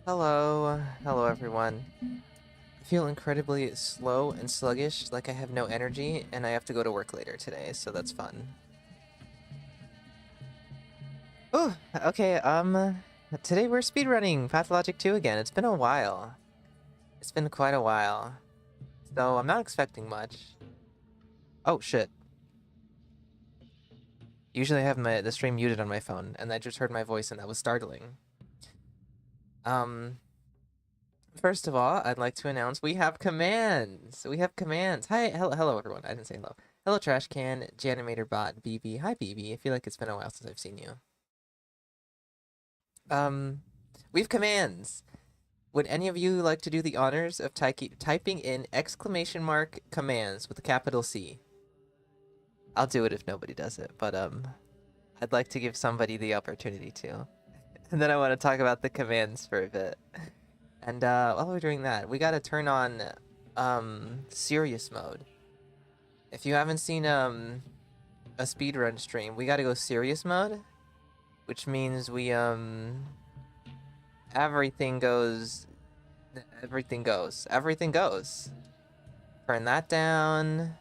Hello everyone. I feel incredibly slow and sluggish, like I have no energy, and I have to go to work later today, so that's fun. Oh, okay, today we're speedrunning Pathologic 2 again. It's been a while. It's been quite a while. So I'm not expecting much. Oh, shit. Usually I have the stream muted on my phone, and I just heard my voice and that was startling. Um, First of all, I'd like to announce we have commands. We have commands. Hi, hello everyone. I didn't say hello. Hello, Trash Can, Janimator Bot, BB. Hi, BB. I feel like it's been a while since I've seen you. Um, we have commands. Would any of you like to do the honors of typing in exclamation mark commands with a capital C? I'll do it if nobody does it, but I'd like to give somebody the opportunity to. And then I want to talk about the commands for a bit. And while we're doing that, we gotta turn on serious mode. If you haven't seen a speedrun stream, we gotta go serious mode, which means we everything goes. Turn that down.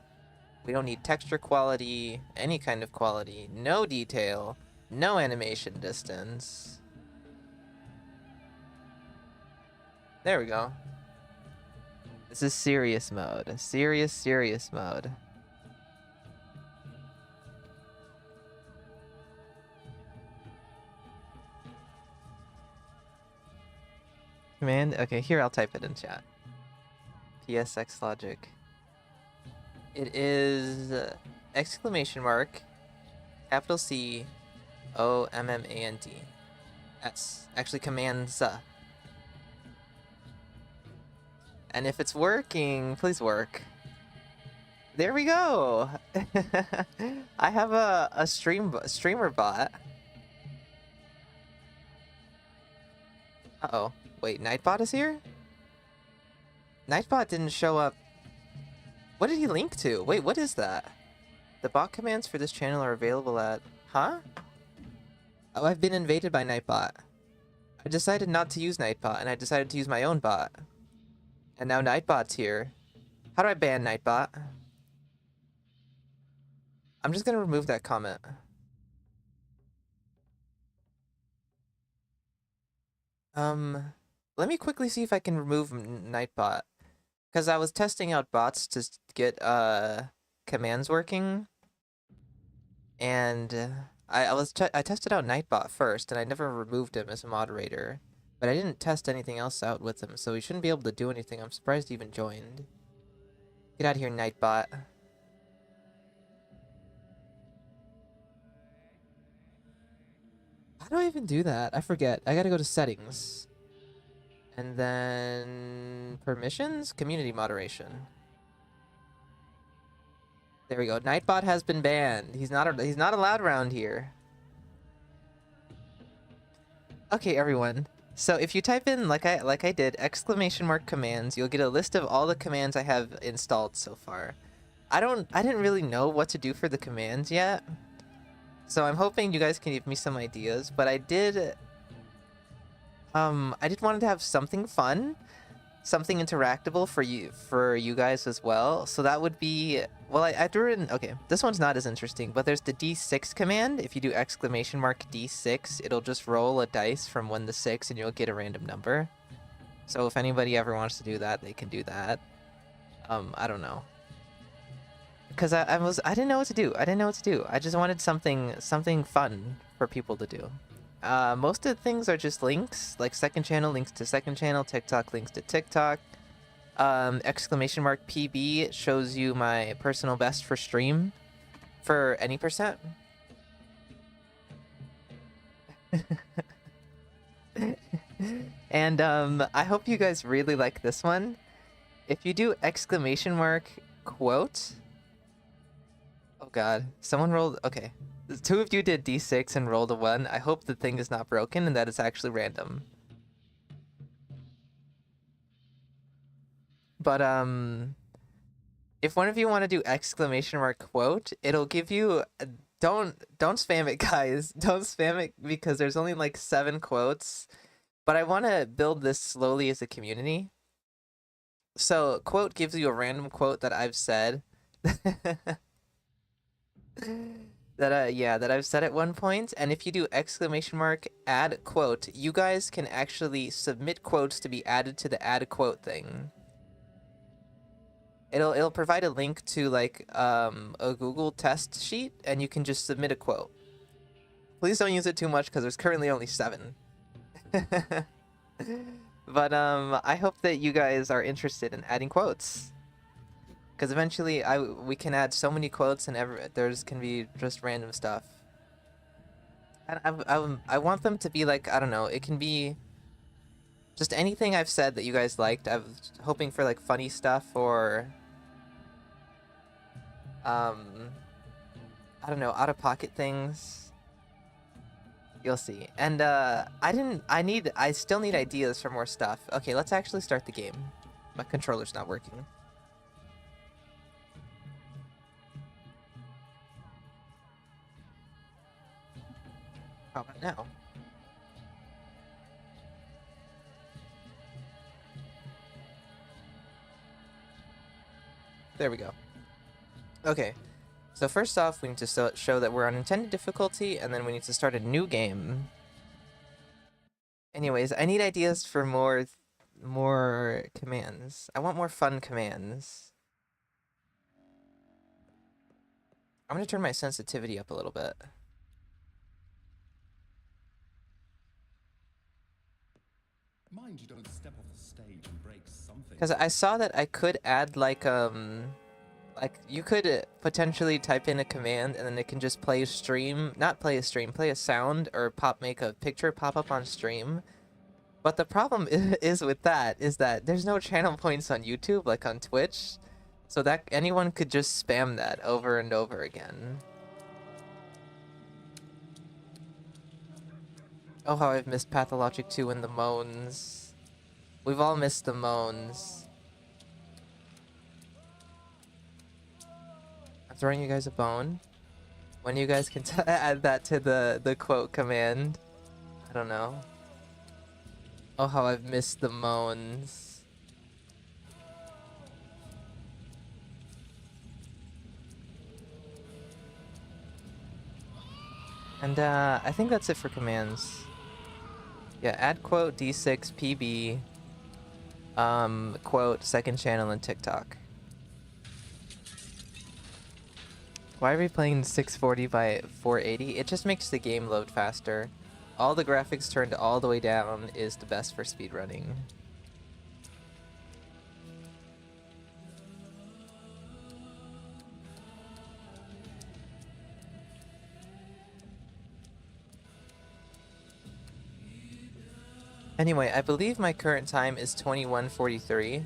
We don't need texture quality, any kind of quality, no detail, no animation distance. There we go. This is serious mode. Serious mode. Command? Okay, here I'll type it in chat. PSX logic. It is exclamation mark, capital C, O-M-M-A-N-D. S. Actually, commands. And if it's working, please work. There we go! I have a streamer bot. Uh-oh. Wait, Nightbot is here? Nightbot didn't show up. What did he link to? Wait, what is that? The bot commands for this channel are available at... Huh? Oh, I've been invaded by Nightbot. I decided not to use Nightbot, and I decided to use my own bot. And now Nightbot's here. How do I ban Nightbot? I'm just gonna remove that comment. Let me quickly see if I can remove Nightbot. Because I was testing out bots to get, commands working. And I tested out Nightbot first, and I never removed him as a moderator. But I didn't test anything else out with him, so he shouldn't be able to do anything. I'm surprised he even joined. Get out of here, Nightbot. How do I even do that? I forget. I gotta go to settings. And then permissions? Community moderation. There we go. Nightbot has been banned. He's not allowed around here. Okay, everyone. So if you type in like I did exclamation mark commands, you'll get a list of all the commands I have installed so far. I didn't really know what to do for the commands yet. So I'm hoping you guys can give me some ideas, but I did want to have something fun, something interactable for you guys as well. So that would be, well, I threw in, okay, this one's not as interesting, but there's the D6 command. If you do exclamation mark D6, it'll just roll a dice from 1 to 6 and you'll get a random number. So if anybody ever wants to do that, they can do that. I don't know. Because I didn't know what to do. I just wanted something fun for people to do. Most of the things are just links, like second channel links to second channel, TikTok links to TikTok. Exclamation mark PB shows you my personal best for stream for any percent. And I hope you guys really like this one. If you do exclamation mark quote, oh god, someone rolled, okay. The 2 of you did D6 and rolled a 1. I hope the thing is not broken and that it's actually random. But, if one of you want to do exclamation mark quote, it'll give you, don't spam it, guys. Don't spam it because there's only like 7 quotes. But I want to build this slowly as a community. So quote gives you a random quote that I've said. that I've said at one point, and if you do exclamation mark add quote, you guys can actually submit quotes to be added to the add quote thing. It'll provide a link to like a Google test sheet, and you can just submit a quote. Please don't use it too much because there's currently only 7. But I hope that you guys are interested in adding quotes. Because eventually we can add so many quotes and there's can be just random stuff. And I want them to be like, I don't know, it can be just anything I've said that you guys liked. I was hoping for like funny stuff or I don't know, out of pocket things. You'll see. And I still need ideas for more stuff. Okay, let's actually start the game. My controller's not working. How about now? There we go. Okay, so first off, we need to show that we're on intended difficulty, and then we need to start a new game. Anyways, I need ideas for more commands. I want more fun commands. I'm gonna turn my sensitivity up a little bit. Mind you don't step off the stage and break something. Because I saw that I could add like you could potentially type in a command and then it can just play a stream, not play a stream, play a sound or make a picture pop up on stream. But the problem is with that is that there's no channel points on YouTube like on Twitch, so that anyone could just spam that over and over again. Oh, how I've missed Pathologic 2 and the moans. We've all missed the moans. I'm throwing you guys a bone. When you guys can add that to the quote command. I don't know. Oh, how I've missed the moans. And I think that's it for commands. Yeah, add quote D6 PB quote second channel and TikTok. Why are we playing 640 by 480? It just makes the game load faster. All the graphics turned all the way down is the best for speedrunning. Anyway, I believe my current time is 21:43.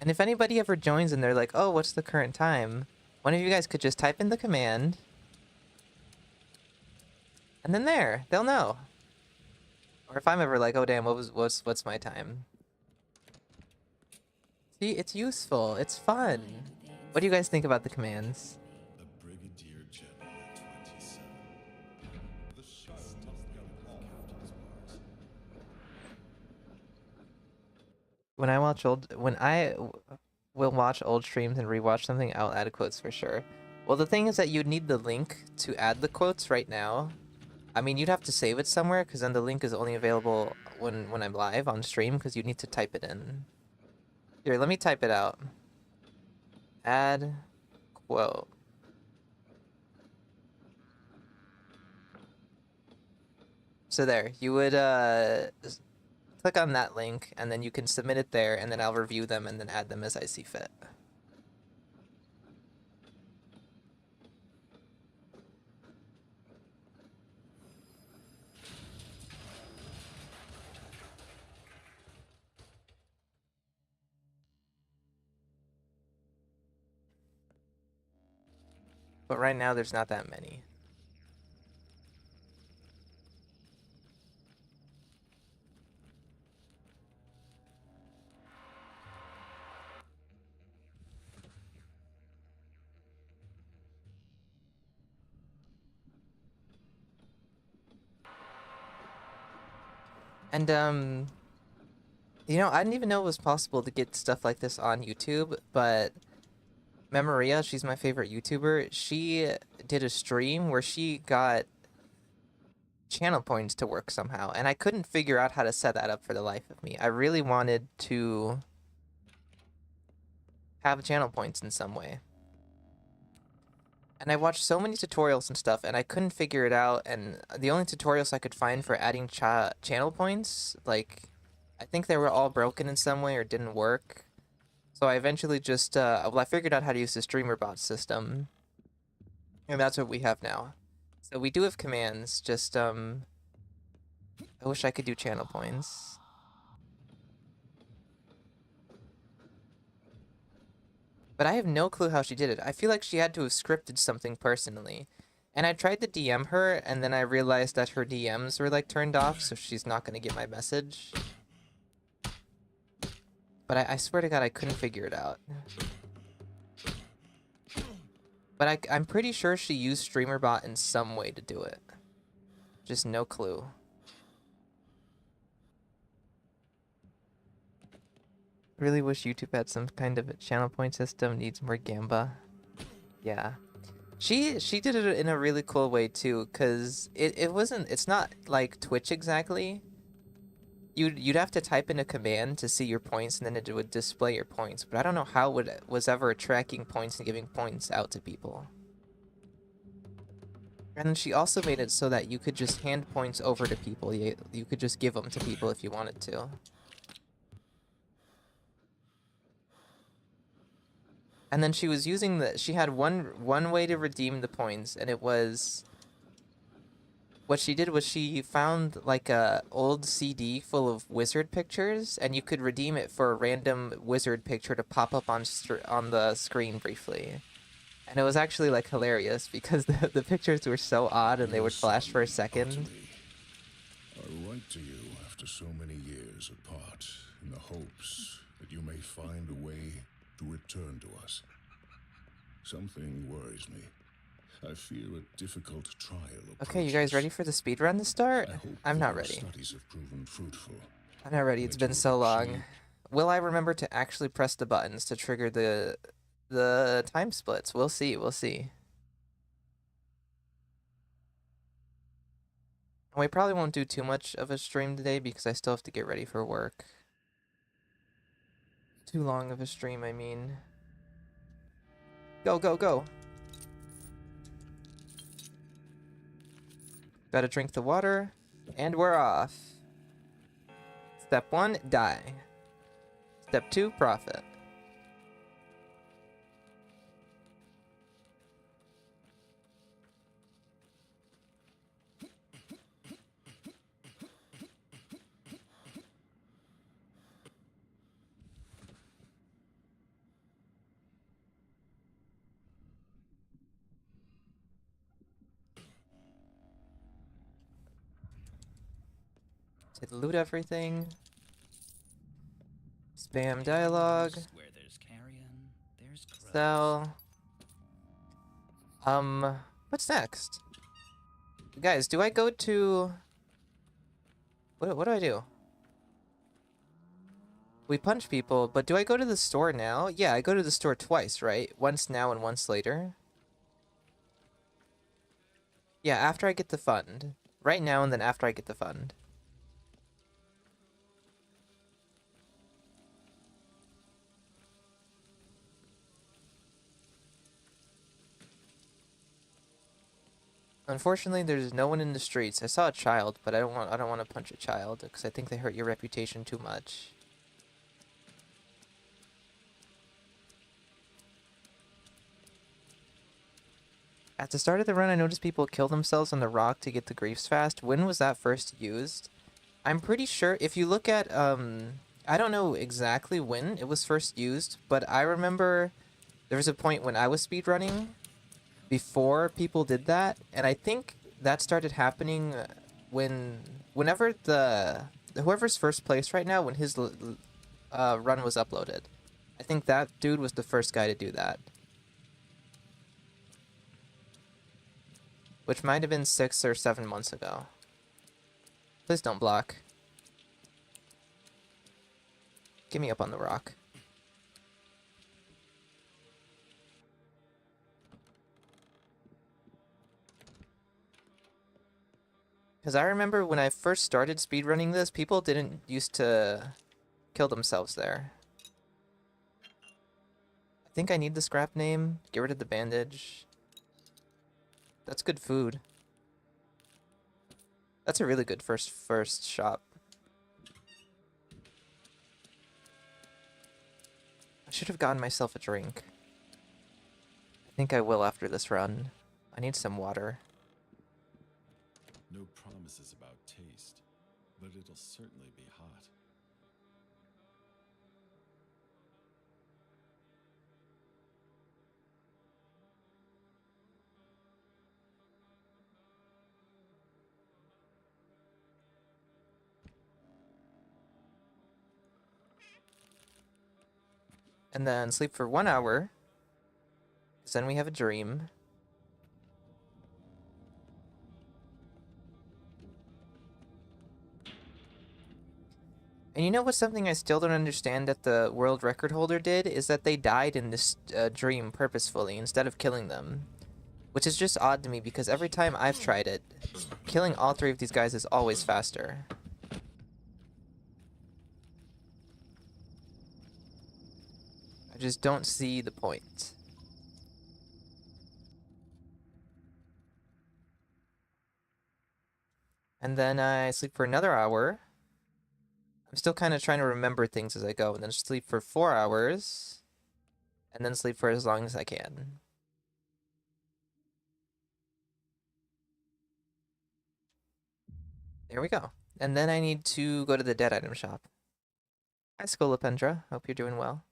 And if anybody ever joins and they're like, oh, what's the current time? One of you guys could just type in the command. And then there, they'll know. Or if I'm ever like, oh damn, what's my time? See, it's useful, it's fun. What do you guys think about the commands? A brigadier general at 27. The show must go on captain's wise. When I will watch old streams and rewatch something, I'll add quotes for sure. Well, the thing is that you'd need the link to add the quotes right now. I mean, you'd have to save it somewhere because then the link is only available when I'm live on stream because you need to type it in. Here, let me type it out. Add quote. So there, you would click on that link and then you can submit it there and then I'll review them and then add them as I see fit. But right now there's not that many. And you know, I didn't even know it was possible to get stuff like this on YouTube, but Memoria, she's my favorite YouTuber, she did a stream where she got channel points to work somehow, and I couldn't figure out how to set that up for the life of me. I really wanted to have channel points in some way. And I watched so many tutorials and stuff, and I couldn't figure it out, and the only tutorials I could find for adding channel points, like, I think they were all broken in some way or didn't work. So I eventually just, well, I figured out how to use the streamer bot system, and that's what we have now. So we do have commands, just, I wish I could do channel points. But I have no clue how she did it. I feel like she had to have scripted something personally. And I tried to DM her, and then I realized that her DMs were, like, turned off, so she's not gonna get my message. But I swear to God, I couldn't figure it out. But I'm pretty sure she used StreamerBot in some way to do it. Just no clue. Really wish YouTube had some kind of a channel point system. Needs more Gamba. Yeah. She did it in a really cool way too, cause it's not like Twitch exactly. You'd have to type in a command to see your points, and then it would display your points. But I don't know how it was ever tracking points and giving points out to people. And then she also made it so that you could just hand points over to people. You could just give them to people if you wanted to. And then she was using she had one way to redeem the points, and it was, what she did was she found like a old CD full of wizard pictures, and you could redeem it for a random wizard picture to pop up on the screen briefly. And it was actually like hilarious because the pictures were so odd and they would flash for a second. I write to you after so many years apart, in the hopes that you may find a way to return to us. Something worries me. I fear a difficult trial approaches. Okay, you guys ready for the speedrun to start? I'm not ready. Studies have proven fruitful. I'm not ready. It's been so long. Will I remember to actually press the buttons to trigger the time splits? We'll see. We'll see. We probably won't do too much of a stream today because I still have to get ready for work. Too long of a stream, I mean. Go, go, go. Gotta drink the water, and we're off. Step 1, die. Step 2, profit. To loot everything. Spam dialogue. Where there's carrion, there's crows. Sell. What's next? Guys, do I go to... What do I do? We punch people, but do I go to the store now? Yeah, I go to the store twice, right? Once now and once later. Yeah, after I get the fund. Right now and then after I get the fund. Unfortunately, there's no one in the streets. I saw a child, but I don't want to punch a child because I think they hurt your reputation too much. At the start of the run, I noticed people kill themselves on the rock to get the griefs fast. When was that first used? I'm pretty sure if you look at I don't know exactly when it was first used, but I remember there was a point when I was speedrunning before people did that, and I think that started happening whenever whoever's first place right now, when his run was uploaded. I think that dude was the first guy to do that, which might have been 6 or 7 months ago. Please don't block. Get me up on the rock. Because I remember when I first started speedrunning this, people didn't used to kill themselves there. I think I need the scrap name. Get rid of the bandage. That's good food. That's a really good first shop. I should have gotten myself a drink. I think I will after this run. I need some water. No promises about taste, but it'll certainly be hot. And then sleep for 1 hour. Because then we have a dream. And you know what's something I still don't understand that the world record holder did? Is that they died in this dream purposefully instead of killing them. Which is just odd to me because every time I've tried it, killing all 3 of these guys is always faster. I just don't see the point. And then I sleep for another hour. I'm still kind of trying to remember things as I go, and then sleep for 4 hours, and then sleep for as long as I can. There we go. And then I need to go to the dead item shop. Hi, Scolopendra. Hope you're doing well.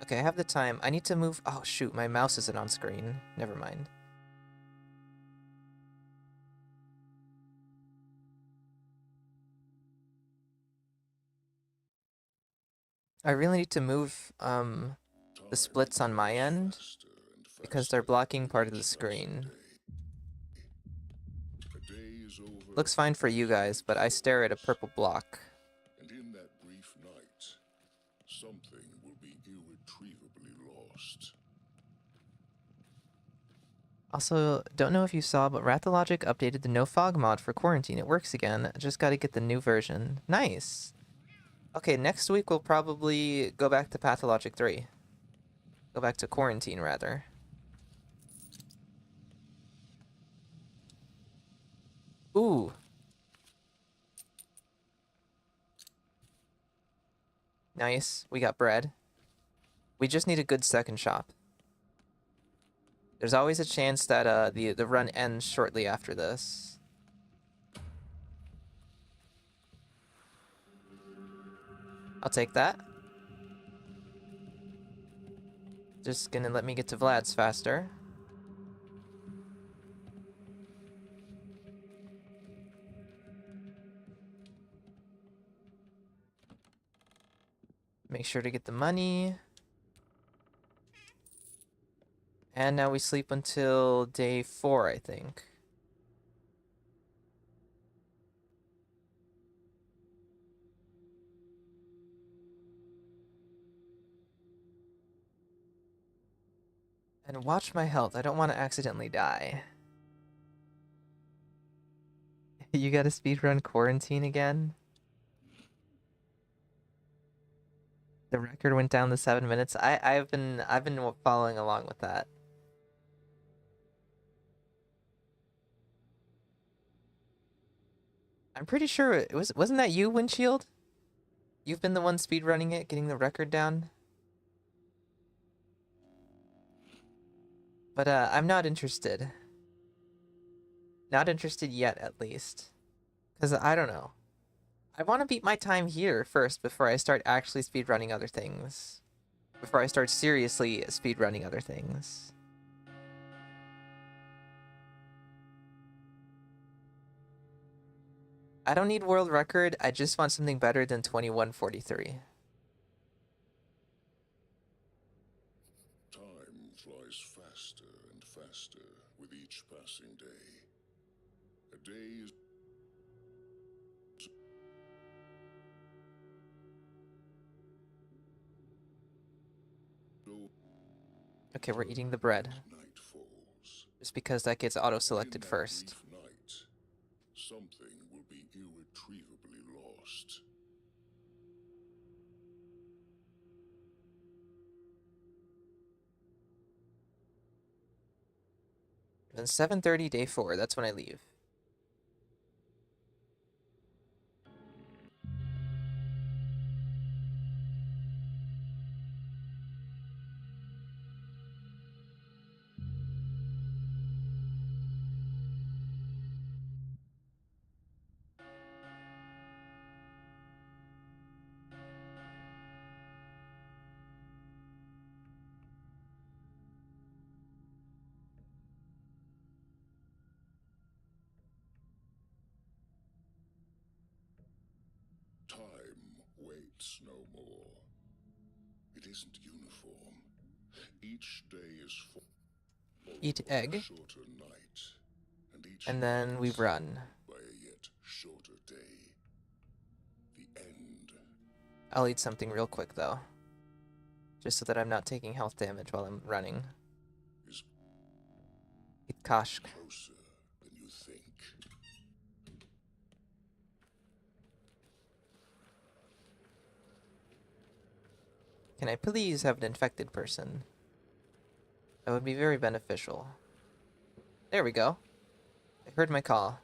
Okay, I have the time. I need to move... Oh, shoot. My mouse isn't on screen. Never mind. I really need to move the splits on my end because they're blocking part of the screen. Looks fine for you guys, but I stare at a purple block. And in that brief night, something will be irretrievably lost. Also, don't know if you saw, but Pathologic updated the no fog mod for quarantine. It works again. Just gotta get the new version. Nice! Okay, next week we'll probably go back to Pathologic 3. Go back to quarantine, rather. Ooh! Nice. We got bread. We just need a good second shop. There's always a chance that the run ends shortly after this. I'll take that. Just gonna let me get to Vlad's faster. Make sure to get the money. And now we sleep until day 4, I think. And watch my health. I don't want to accidentally die. You gotta speedrun quarantine again? The record went down to 7 minutes. I've been following along with that. I'm pretty sure wasn't that you, Windshield? You've been the one speedrunning it, getting the record down. But I'm not interested. Not interested yet, at least. Because I don't know. I want to beat my time here first before I start actually speedrunning other things. Before I start seriously speedrunning other things. I don't need world record, I just want something better than 2143. Time flies faster and faster with each passing day. A day is Okay, we're eating the bread. Night falls. Just because that gets auto-selected In that first. brief night, something will be irretrievably lost. Then 7:30, day 4. That's when I leave. Time waits no more. It isn't uniform. Each day is full Eat of egg. a shorter night, and each And then we night run. by a yet shorter day. The end I'll eat something real quick, though. Just so that I'm not taking health damage while I'm running. is Eat kashk. closer than you think. Can I please have an infected person? That would be very beneficial. There we go. I heard my call.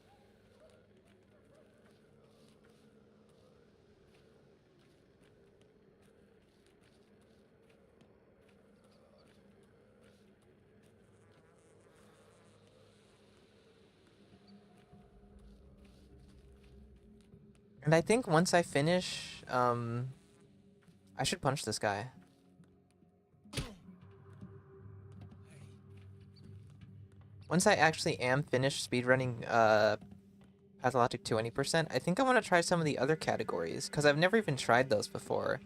And I think once I finish, I should punch this guy. Once I actually am finished speedrunning Pathologic 20%, I think I want to try some of the other categories, because I've never even tried those before.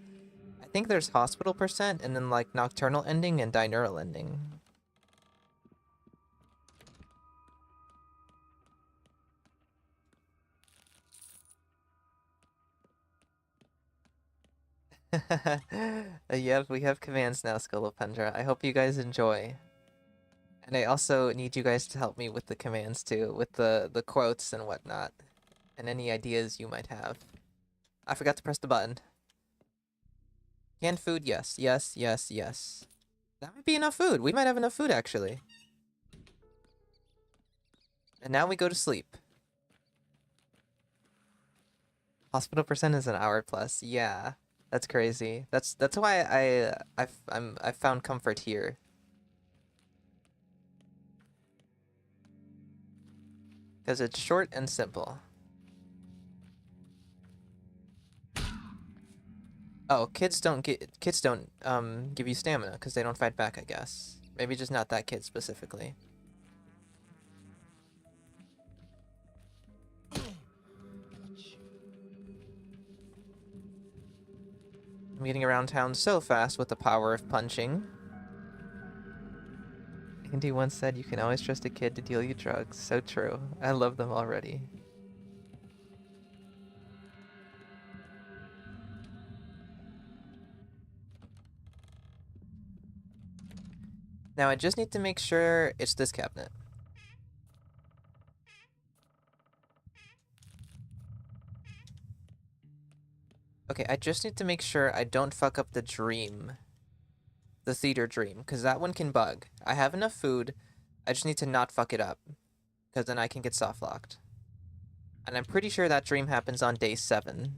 I think there's Hospital Percent, and then like Nocturnal Ending and Dineural Ending. Yep, we have commands now, Scolopendra. I hope you guys enjoy. And I also need you guys to help me with the commands too, with the quotes and whatnot. And any ideas you might have. I forgot to press the button. Canned food, yes, yes, yes, yes. That might be enough food. We might have enough food, actually. And now we go to sleep. Hospital percent is an hour plus. Yeah, that's crazy. That's why I found comfort here. Because it's short and simple. Oh, kids don't give you stamina because they don't fight back, I guess. Maybe just not that kid specifically. I'm getting around town so fast with the power of punching. Andy once said you can always trust a kid to deal you drugs. So true. I love them already. Now I just need to make sure it's this cabinet. Okay, I just need to make sure I don't fuck up the dream. The theater dream, because that one can bug. I have enough food. I just need to not fuck it up. Because then I can get soft locked. And I'm pretty sure that dream happens on day 7.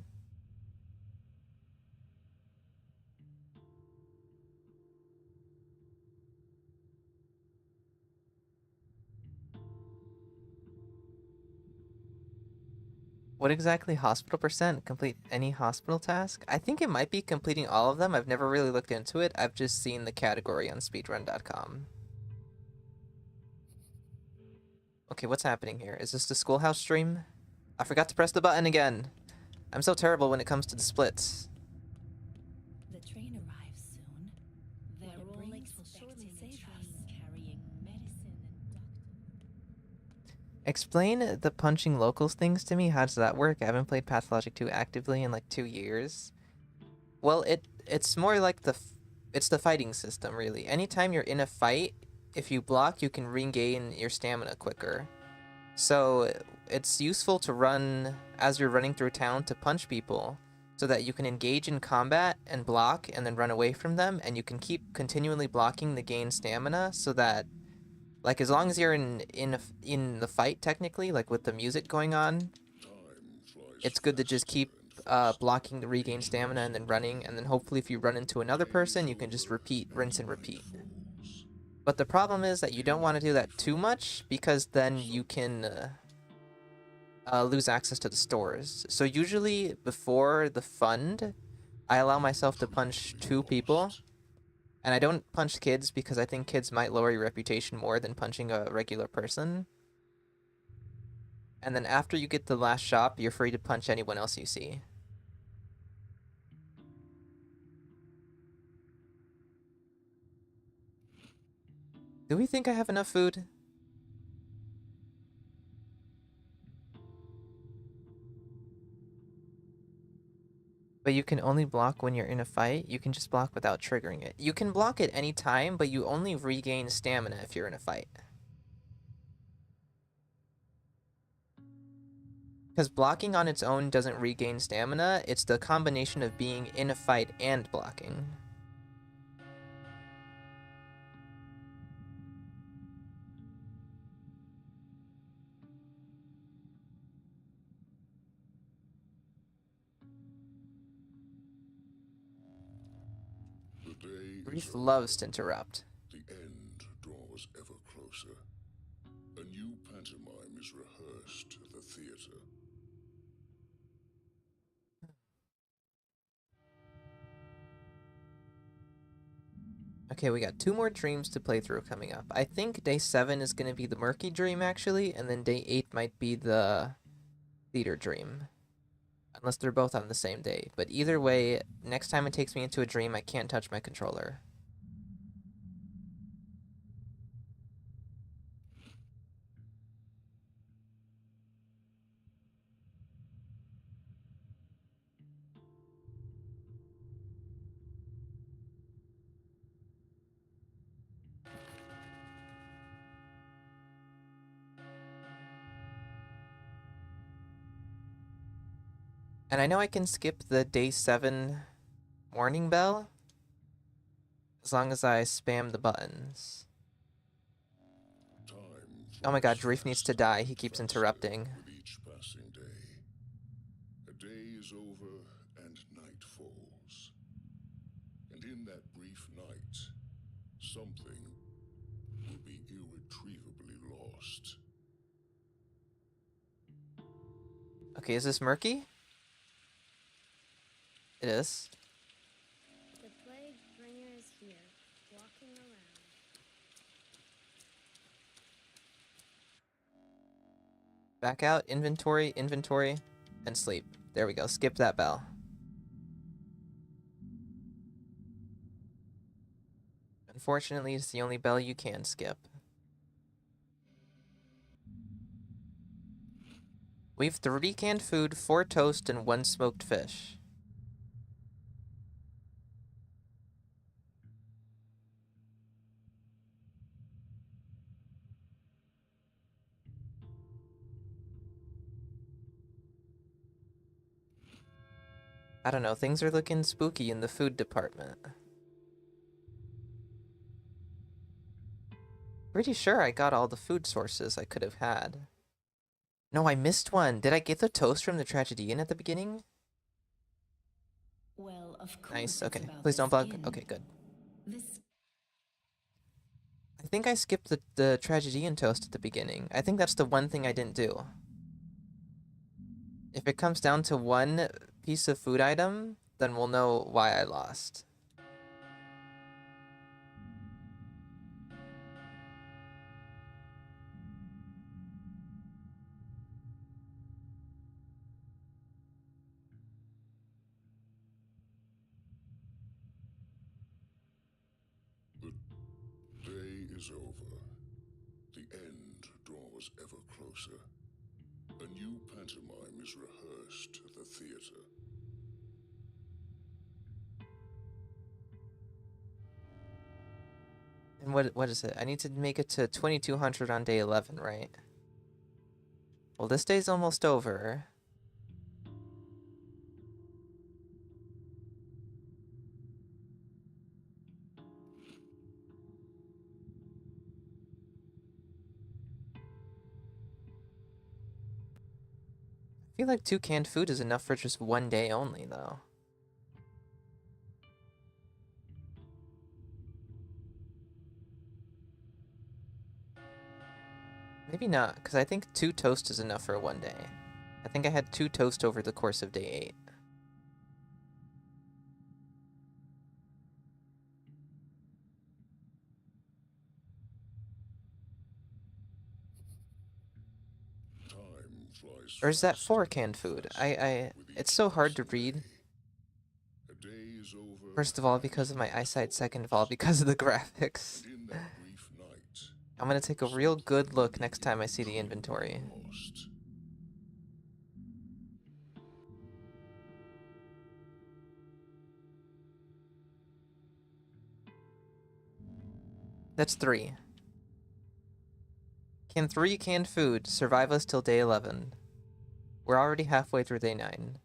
What exactly hospital percent? Complete any hospital task? I think it might be completing all of them. I've never really looked into it. I've just seen the category on speedrun.com. Okay, what's happening here? Is this the schoolhouse stream? I forgot to press the button again. I'm so terrible when it comes to the splits. The train arrives soon. Their rolls will surely save us. Carrying medicine and doctor. Explain the punching locals things to me. How does that work? I haven't played Pathologic 2 actively in like 2 years. Well, it's more like it's the fighting system, really. Anytime you're in a fight, if you block, you can regain your stamina quicker. So it's useful to run as you're running through town to punch people so that you can engage in combat and block and then run away from them, and you can keep continually blocking to gain stamina so that, like, as long as you're in the fight technically, like with the music going on, it's good to just keep blocking to regain stamina and then running, and then hopefully if you run into another person, you can just repeat, rinse and repeat. But the problem is that you don't want to do that too much, because then you can lose access to the stores. So usually before the fund, I allow myself to punch 2 people, and I don't punch kids because I think kids might lower your reputation more than punching a regular person. And then after you get the last shop, you're free to punch anyone else you see. Do we think I have enough food? But you can only block when you're in a fight. You can just block without triggering it. You can block at any time, but you only regain stamina if you're in a fight. Because blocking on its own doesn't regain stamina, it's the combination of being in a fight and blocking. Grief loves to interrupt. The end draws ever closer. A new pantomime is rehearsed at the theater. Okay, we got 2 more dreams to play through coming up. I think day 7 is going to be the murky dream, actually, and then day 8 might be the theater dream. Unless they're both on the same day. But either way, next time it takes me into a dream, I can't touch my controller. And I know I can skip the day 7 warning bell as long as I spam the buttons. Oh my god, Dreef needs to die. He keeps interrupting. With each passing day. A day is over and night falls. And in that brief night, something will be irretrievably lost. Okay, is this murky? It is. The plague bringer is here, walking around. Back out, inventory, and sleep. There we go, skip that bell. Unfortunately, it's the only bell you can skip. We've 3 canned food, 4 toast, and 1 smoked fish. I don't know, things are looking spooky in the food department. Pretty sure I got all the food sources I could have had. No, I missed one. Did I get the toast from the tragedy inn at the beginning? Well, of course. Nice, it's okay. about Please the don't bug. skin. Okay, good. This I think I skipped the tragedy inn toast at the beginning. I think that's the one thing I didn't do. If it comes down to one piece of food item, then we'll know why I lost. The day is over. The end draws ever closer. A new pantomime is rehearsed at the theater. And what is it? I need to make it to 2200 on day 11, right? Well, this day's almost over. I feel like 2 canned food is enough for just 1 day only, though. Maybe not, because I think 2 toast is enough for 1 day. I think I had 2 toast over the course of day 8. Time flies Or is that fast 4 in canned the food? fast with It's each so hard to passing read. day. A day is over, First of all, because of my eyesight. Second of all, because of the graphics. and in that brief night, I'm gonna take a real good look next time I see the inventory. lost. That's 3. Can 3 canned food survive us till day 11? We're already halfway through day 9.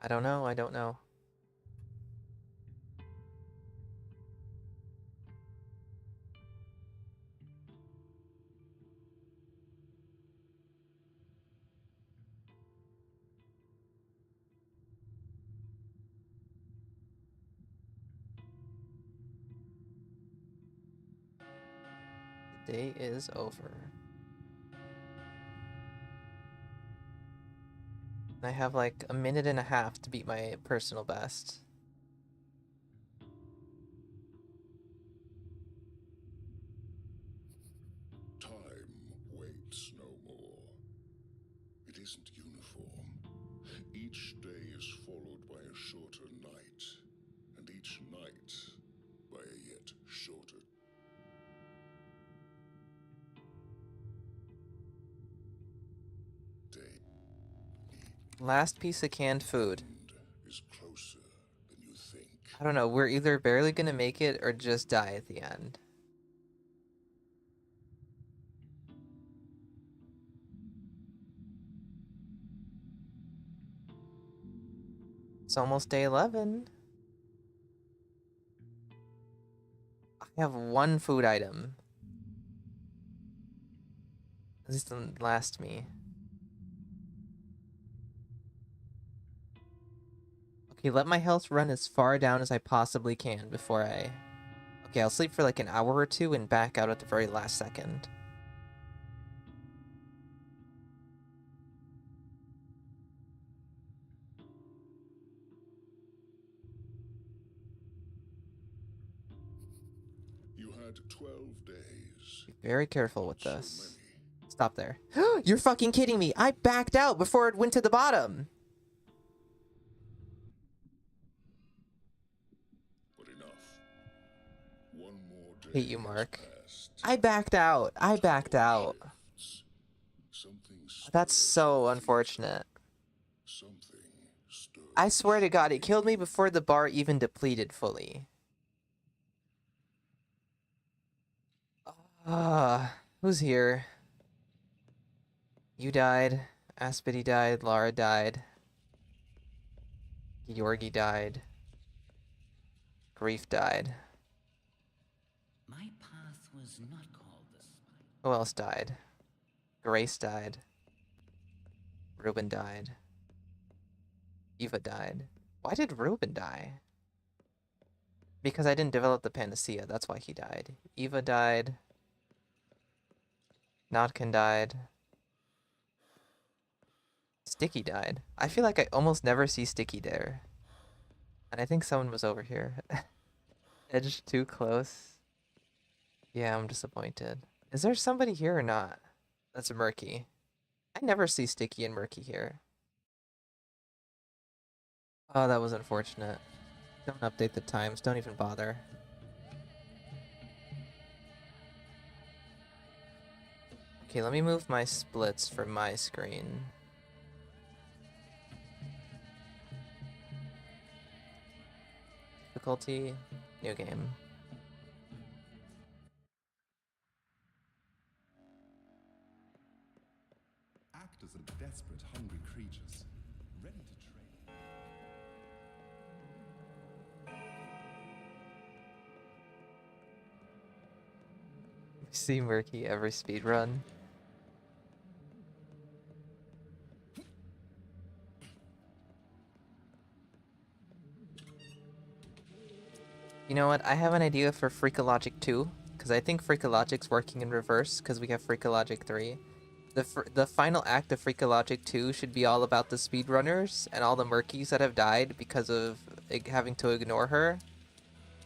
I don't know, I don't know. The day is over. I have like a minute and a half to beat my personal best. Time waits no more. It isn't uniform. Each day is followed by a shorter night, and each night by a yet shorter day. Last piece of canned food. End is closer than you think. I don't know, we're either barely gonna make it or just die at the end. It's almost day 11. I have 1 food item. At least it'll last me. Okay, let my health run as far down as I possibly can before I... Okay, I'll sleep for like an hour or 2 and back out at the very last second. You had 12 days. Be very careful with So this. many. Stop there. You're fucking kidding me! I backed out before it went to the bottom! But enough. One more day Hate you, has Mark. passed. I backed out! I backed out! Shifts. Something That's stirs so in the unfortunate. future. Something stirs. I swear to God, it killed me before the bar even depleted fully. Who's here? You died. Aspity died. Lara died. Georgi died. Grief died. My path was not called the spine. Who else died? Grace died. Ruben died. Eva died. Why did Ruben die? Because I didn't develop the panacea, that's why he died. Eva died. Notkin died. Sticky died. I feel like I almost never see Sticky there. And I think someone was over here. Edged too close. Yeah, I'm disappointed. Is there somebody here or not? That's Murky. I never see Sticky and Murky here. Oh, that was unfortunate. Don't update the times. Don't even bother. Okay, let me move my splits from my screen. Difficulty, new game. Actors are desperate, hungry creatures, ready to trade. See Murky every speedrun. You know what? I have an idea for Freakologic 2, because I think Freakologic's working in reverse, because we have Freakologic 3. The final act of Freakologic 2 should be all about the speedrunners and all the Murkies that have died because of having to ignore her.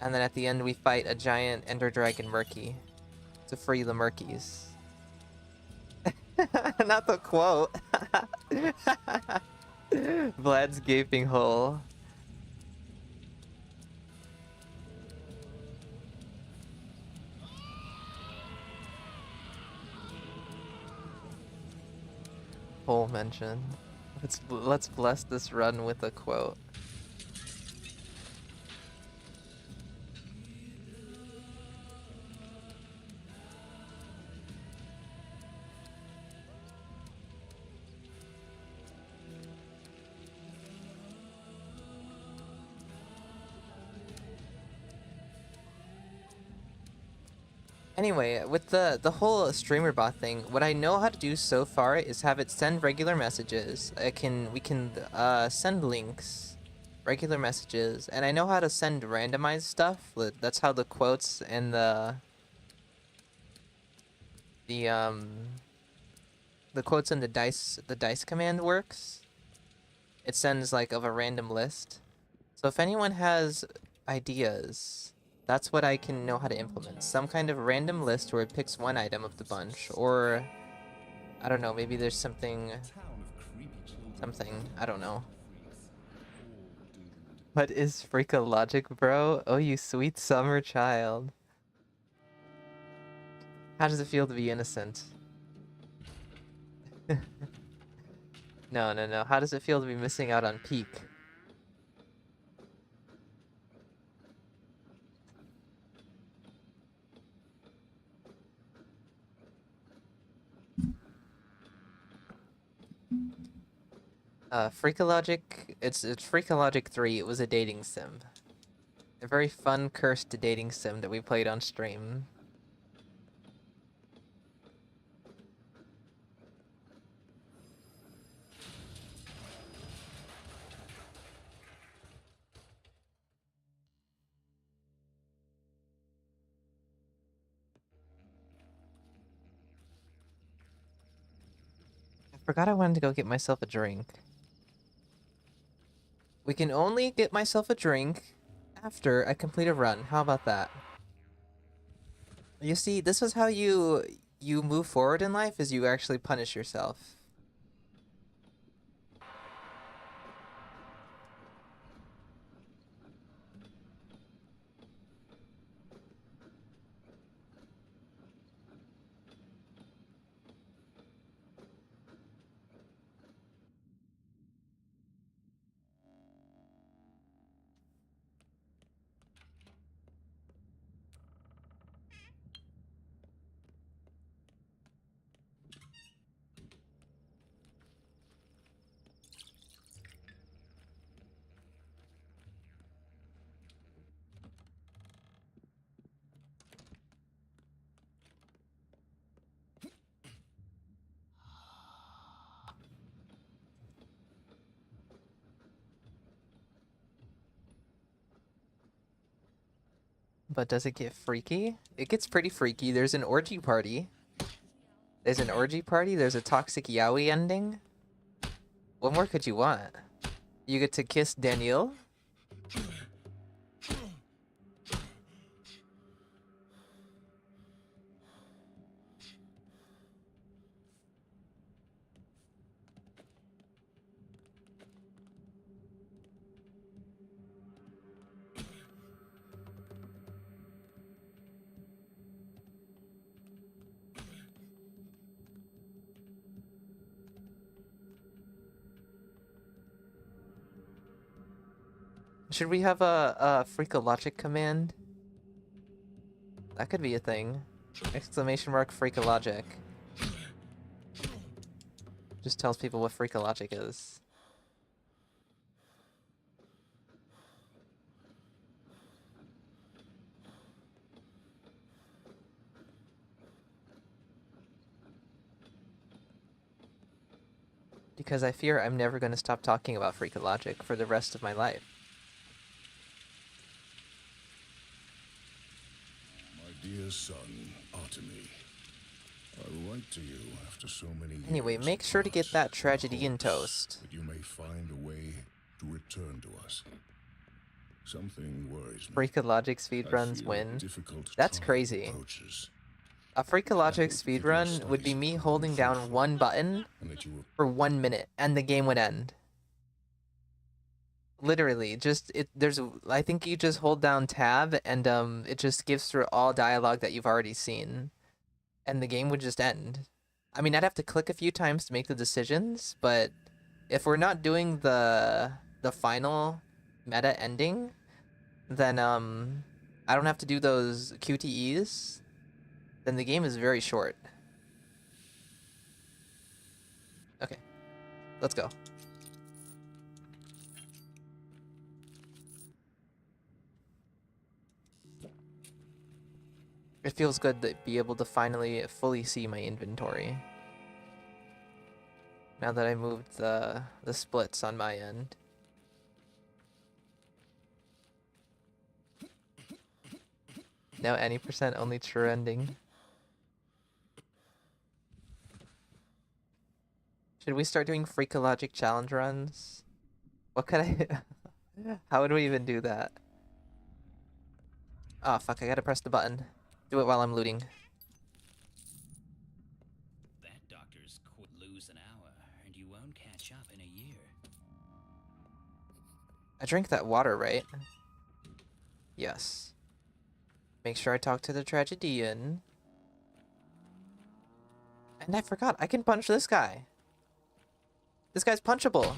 And then at the end we fight a giant Ender Dragon Murky to free the Murkies. Not the quote. Vlad's gaping hole. Hole mention. Let's bless this run with a quote. Anyway, with the whole streamer bot thing, what I know how to do so far is have it send regular messages. We can send links, regular messages, and I know how to send randomized stuff. That's how the quotes and the quotes and the dice command works. It sends like of a random list. So if anyone has ideas, that's what I can know how to implement. Some kind of random list where it picks one item of the bunch, or I don't know, maybe there's something, I don't know. What is Freakologic, bro? Oh, you sweet summer child. How does it feel to be innocent? No. How does it feel to be missing out on peak? Freakologic, it's Freakologic 3, it was a dating sim. A very fun, cursed dating sim that we played on stream. I forgot I wanted to go get myself a drink. We can only get myself a drink after I complete a run. How about that? You see, this is how you move forward in life, is you actually punish yourself. But does it get freaky? It gets pretty freaky. There's an orgy party. There's a toxic yaoi ending. What more could you want? You get to kiss Daniel. Should we have a Freakologic command? That could be a thing. Exclamation mark Freakologic. Just tells people what Freakologic is. Because I fear I'm never going to stop talking about Freakologic for the rest of my life. My dear son, Artemy, I write to you after so many years. Anyway, make sure to get that tragedy in hopes toast. that you may find a way to return to us. Something worries me. Freakologic I speedruns feel win. difficult That's time crazy. approaches, A Freakologic speedrun would be me holding down one button and that you will for 1 minute and the game would end. Literally, just I think you just hold down tab and it just gives through all dialogue that you've already seen. And the game would just end. I mean, I'd have to click a few times to make the decisions, but if we're not doing the final meta ending, then I don't have to do those QTEs. Then the game is very short. Okay, let's go. It feels good to be able to finally fully see my inventory. Now that I moved the splits on my end. Now any percent only true ending. Should we start doing Freakologic challenge runs? What could I... How would we even do that? Oh fuck, I gotta press the button. Do it while I'm looting. That doctor's could lose an hour, and you won't catch up in a year. I drank that water, right? Yes. Make sure I talk to the tragedian. And I forgot, I can punch this guy. This guy's punchable.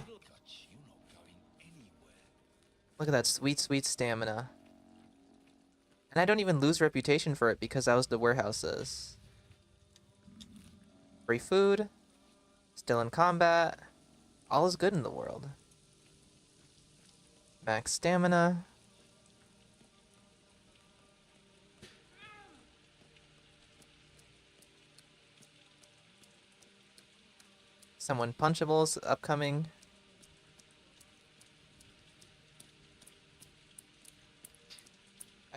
Look at that sweet, sweet stamina. And I don't even lose reputation for it because I was the warehouses. Free food. Still in combat. All is good in the world. Max stamina. Someone punchables upcoming.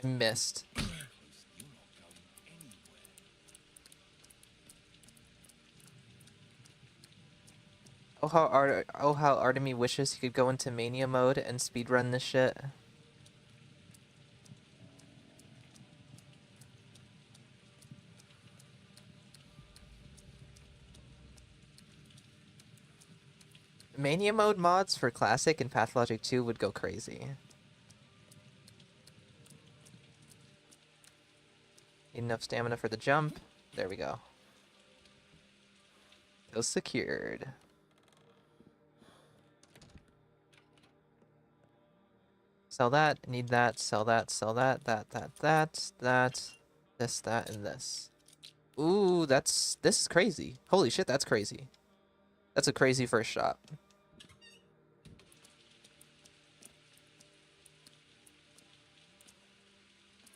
I missed. Oh how Artemy wishes he could go into mania mode and speedrun this shit. Mania mode mods for Classic and Pathologic 2 would go crazy. Need enough stamina for the jump. There we go. Feels secured. Sell that, need that, sell that, that, this, that, and this. Ooh, this is crazy. Holy shit, that's crazy. That's a crazy first shot.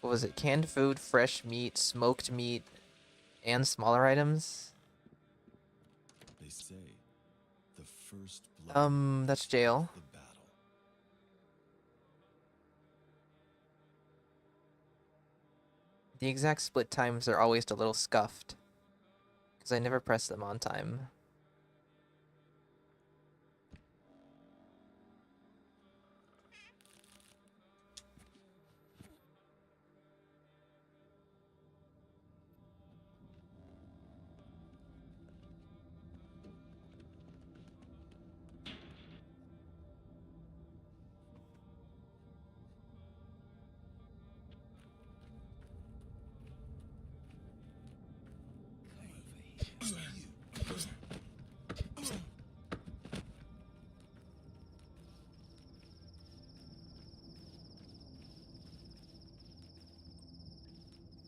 What was it? Canned food, fresh meat, smoked meat, and smaller items? They say the first blood That's jail. the battle. The exact split times are always a little scuffed. Because I never press them on time.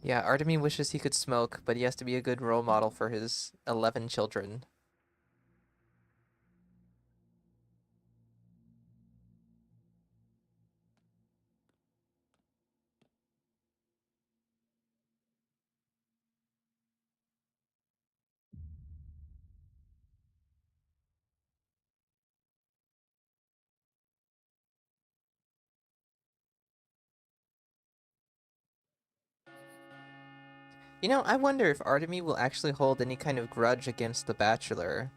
Yeah, Artemy wishes he could smoke, but he has to be a good role model for his 11 children. You know, I wonder if Artemy will actually hold any kind of grudge against the Bachelor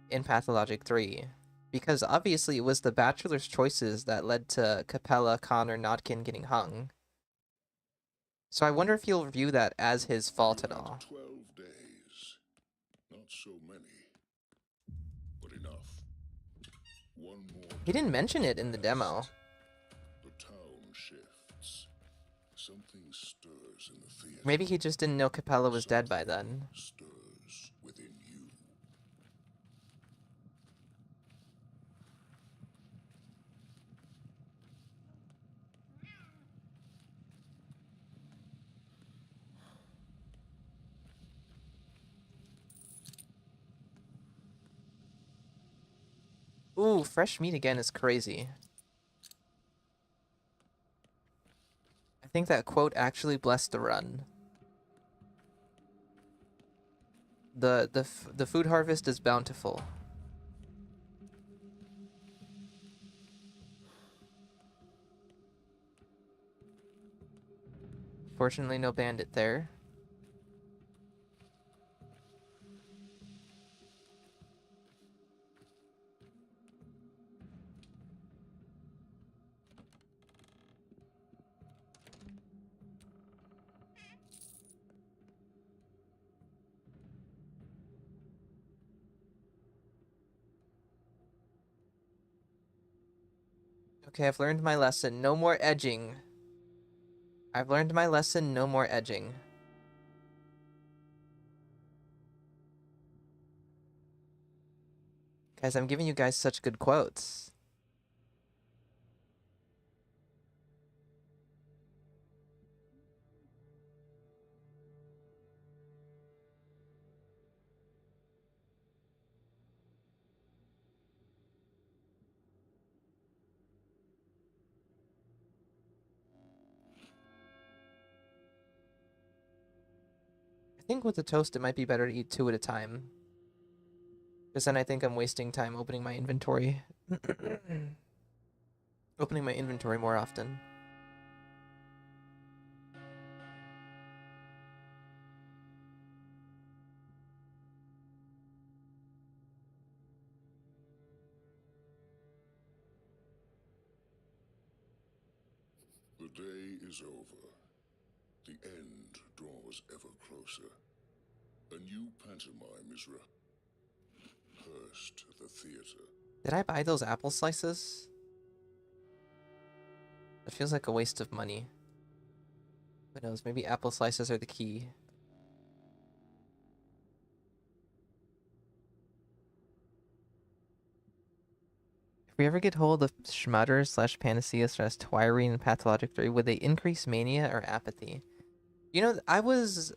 in Pathologic 3. Because obviously it was the Bachelor's choices that led to Capella, Connor, Notkin getting hung. So I wonder if he'll view that as his fault at all. 12 days. Not so many. But enough. One more He didn't day mention has it in the passed. demo. The town shifts. Something stirs in the theater. Maybe he just didn't know Capella was dead by then. Stirs within you. Ooh, fresh meat again is crazy. I think that quote actually blessed the run. The food harvest is bountiful. Fortunately, no bandit there. Okay, I've learned my lesson. No more edging. I've learned my lesson. No more edging. Guys, I'm giving you guys such good quotes. I think with the toast, it might be better to eat 2 at a time. Because then I think I'm wasting time opening my inventory. Opening my inventory more often. The day is over. The end draws ever closer. A new pantomime is rehearsed at the theater. Did I buy those apple slices? It feels like a waste of money. Who knows, maybe apple slices are the key. If we ever get hold of Schmutter / Panacea / Twirine and Pathologic 3, would they increase mania or apathy? You know, I was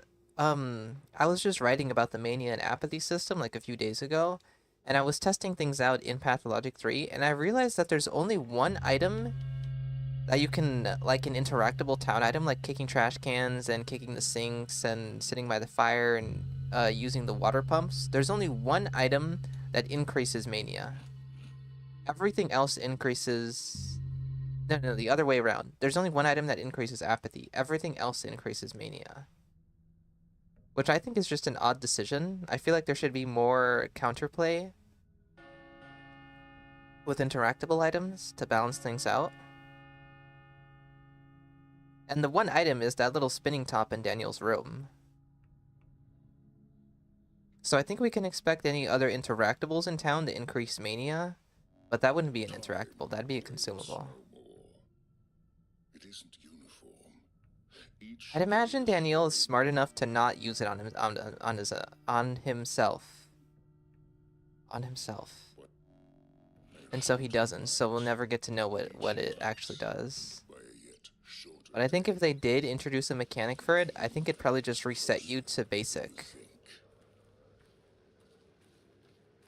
just writing about the mania and apathy system like a few days ago, and I was testing things out in Pathologic 3, and I realized that there's only one item that you can, like an interactable town item, like kicking trash cans and kicking the sinks and sitting by the fire and using the water pumps. There's only one item that increases mania. Everything else increases... No, the other way around. There's only one item that increases apathy. Everything else increases mania. Which I think is just an odd decision. I feel like there should be more counterplay with interactable items to balance things out. And the one item is that little spinning top in Daniel's room. So I think we can expect any other interactables in town to increase mania. But that wouldn't be an interactable, that'd be a consumable. It isn't uniform. Each I'd imagine Daniel is smart enough to not use it on himself. On himself. And so he doesn't, so we'll never get to know what it actually does. by a yet shorter But I think if they did introduce a mechanic for it, I think it'd probably just reset you to basic.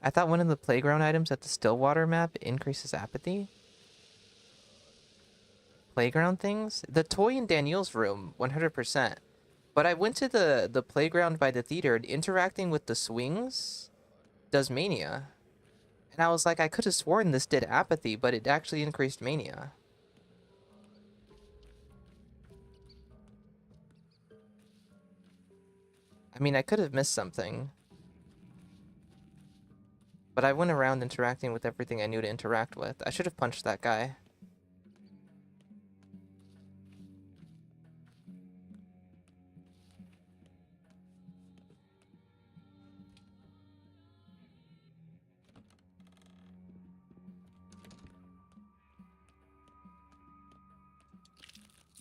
I thought one of the playground items at the Stillwater map increases apathy. Playground things? The toy in Daniel's room, 100%. But I went to the playground by the theater, and interacting with the swings does mania. And I was like, I could have sworn this did apathy, but it actually increased mania. I mean, I could have missed something. But I went around interacting with everything I knew to interact with. I should have punched that guy.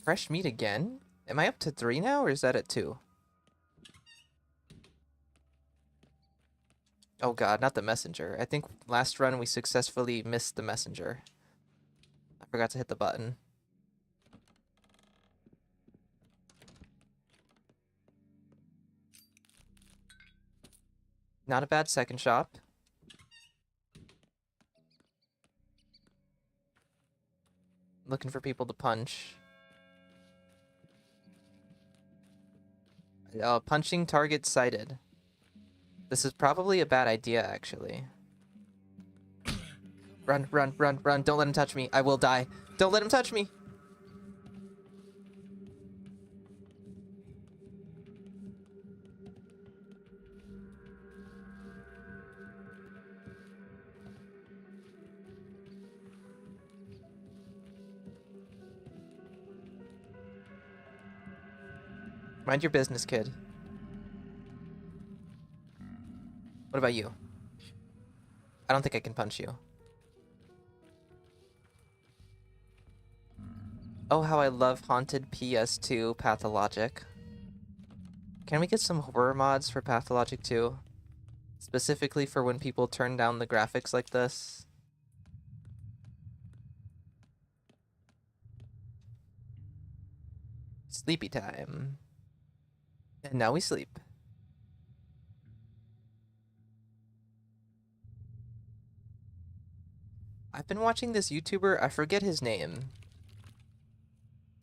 Fresh meat again? Am I up to 3 now, or is that at 2? Oh god, not the messenger. I think last run we successfully missed the messenger. I forgot to hit the button. Not a bad second shop. Looking for people to punch. Punching target sighted. This is probably a bad idea, actually. Run, run, run, run. Don't let him touch me. I will die. Don't let him touch me. Mind your business, kid. What about you? I don't think I can punch you. Oh, how I love Haunted PS2 Pathologic. Can we get some horror mods for Pathologic 2? Specifically for when people turn down the graphics like this? Sleepy time. And now we sleep. I've been watching this YouTuber, I forget his name.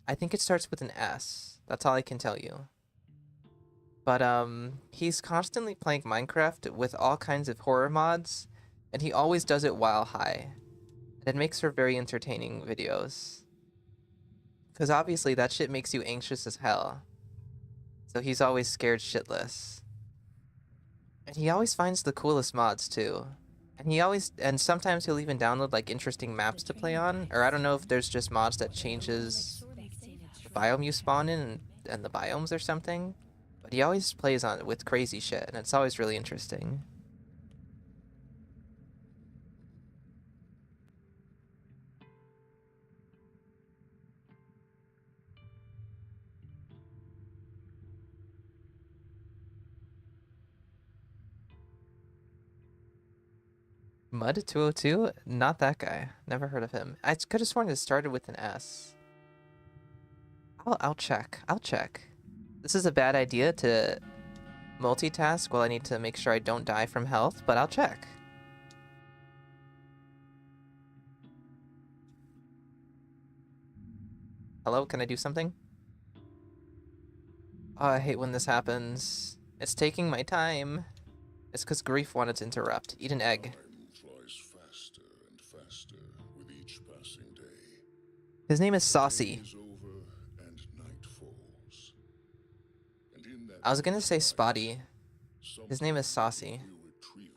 I think it starts with an S. That's all I can tell you. But he's constantly playing Minecraft with all kinds of horror mods, and he always does it while high. It makes for very entertaining videos. Because obviously that shit makes you anxious as hell. So he's always scared shitless. And he always finds the coolest mods too. And sometimes he'll even download like interesting maps to play on. Or I don't know if there's just mods that changes the biome you spawn in and the biomes or something. But he always plays on it with crazy shit, and it's always really interesting. Mud 202? Not that guy. Never heard of him. I could have sworn it started with an S. I'll check. I'll check. This is a bad idea to multitask while I need to make sure I don't die from health, but I'll check. Hello, can I do something? Oh, I hate when this happens. It's taking my time. It's because Grief wanted to interrupt. Eat an egg. Time flies faster and faster with each passing day. His name is Saucy. Day is over and night falls. And in that I was gonna say Spotty. something His name is Saucy.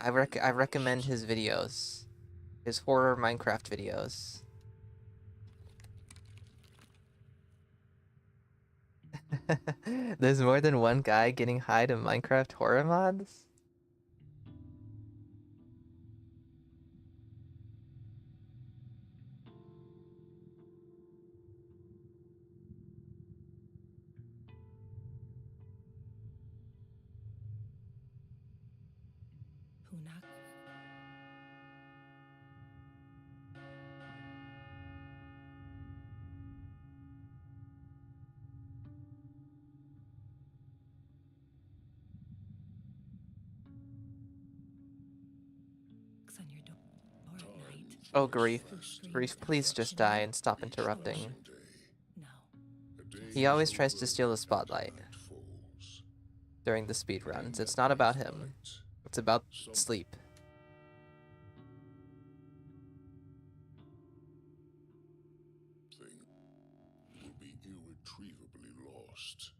irretrievably I recommend his videos. His horror Minecraft videos. There's more than one guy getting high to Minecraft horror mods? Hunak. Oh, grief. Grief, please just die and stop interrupting. No. He always tries to steal the spotlight during the speed runs. It's not about him. It's about sleep. Thing will be irretrievably lost.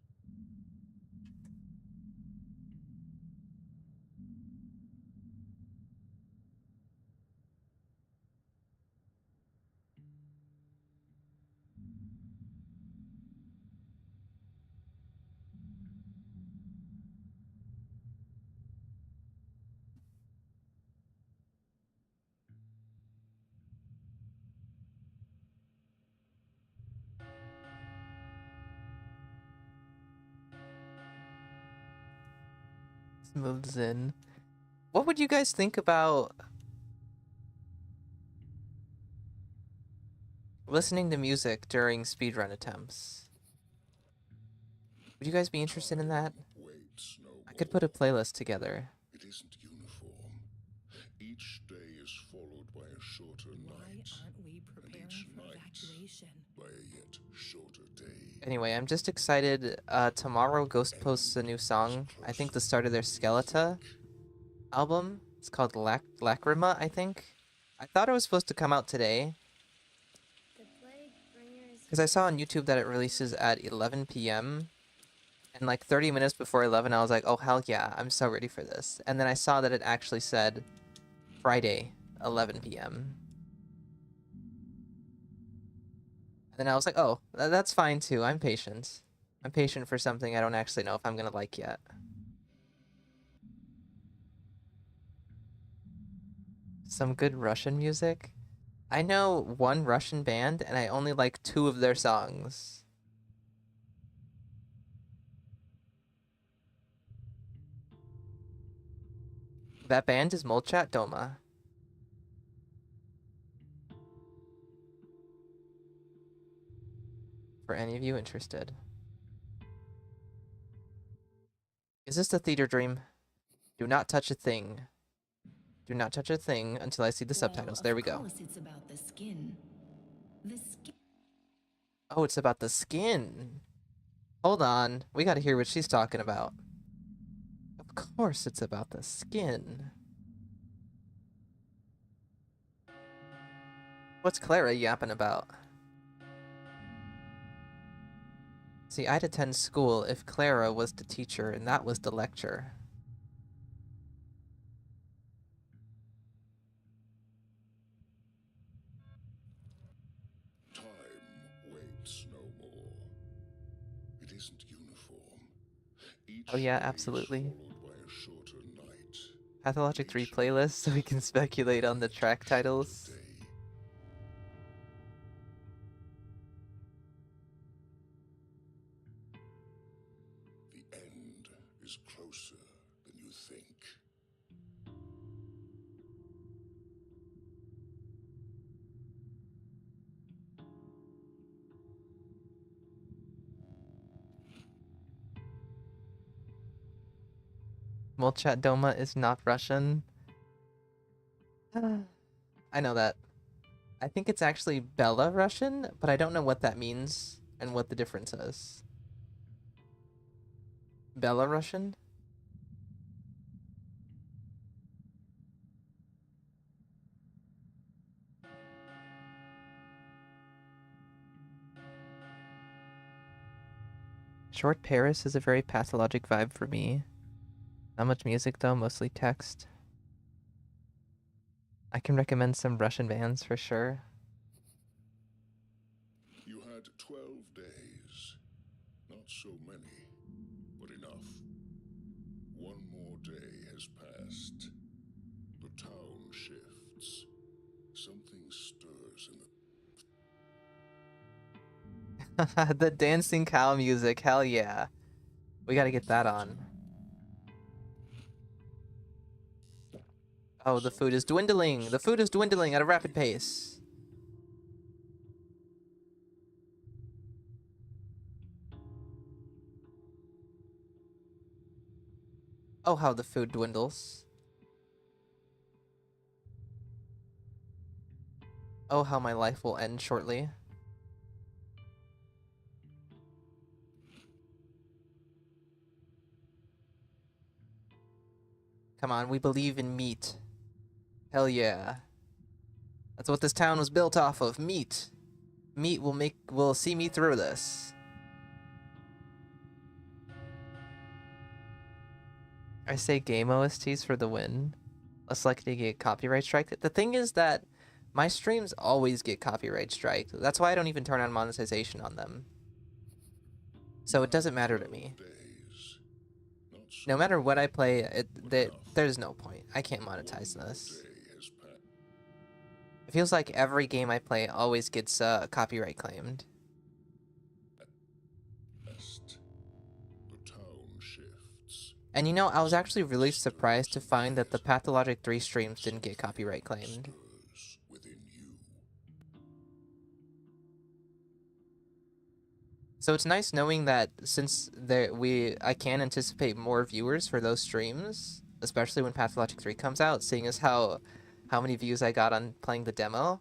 Moves in. What would you guys think about listening to music during speedrun attempts? Would you guys be interested in that? Waits no I could put a playlist together. It isn't uniform. Each day is followed by a shorter Why night, aren't we preparing each for night evacuation? by a yet shorter day. Anyway, I'm just excited. Tomorrow Ghost posts a new song. I think the start of their Skeleta album. It's called Lacrima, I think. I thought it was supposed to come out today. The plague bringer is Because I saw on YouTube that it releases at 11 p.m. And like 30 minutes before 11, I was like, oh, hell yeah, I'm so ready for this. And then I saw that it actually said Friday, 11 p.m. And then I was like, oh, that's fine too. I'm patient. I'm patient for something I don't actually know if I'm going to like yet. Some good Russian music? I know one Russian band, and I only like 2 of their songs. That band is Molchat Doma. For any of you interested. Is this a theater dream? Do not touch a thing. Do not touch a thing until I see the subtitles. There we go. Of course it's about the skin. The skin. Oh, it's about the skin. Hold on. We gotta hear what she's talking about. Of course it's about the skin. What's Clara yapping about? See, I'd attend school if Clara was the teacher and that was the lecture. Time waits no more. It isn't uniform. Each Oh yeah, day is absolutely. followed by a shorter night. Pathologic 3 playlist so we can speculate on the track titles. Day. The end is closer than you think. Molchat Doma is not Russian. I know that. I think it's actually Belarusian, but I don't know what that means and what the difference is. Belarusian? Short Paris is a very pathologic vibe for me. Not much music though, mostly text. I can recommend some Russian bands for sure. You had 12 days. Not so many, but enough. One more day has passed. The town shifts. Something stirs in the The dancing cow music, hell yeah. We gotta get that on. Oh, the food is dwindling! The food is dwindling at a rapid pace. Oh, how the food dwindles. Oh, how my life will end shortly. Come on, we believe in meat. Hell yeah. That's what this town was built off of, meat. Meat will see me through this. I say game OSTs for the win. Less likely to get copyright strike. The thing is that my streams always get copyright strike. That's why I don't even turn on monetization on them. So it doesn't matter to me. No matter what I play, there's no point. I can't monetize this. It feels like every game I play always gets copyright claimed. And you know, I was actually really surprised to find that the Pathologic 3 streams didn't get copyright claimed. So it's nice knowing that since I can anticipate more viewers for those streams, especially when Pathologic 3 comes out, seeing as how many views I got on playing the demo.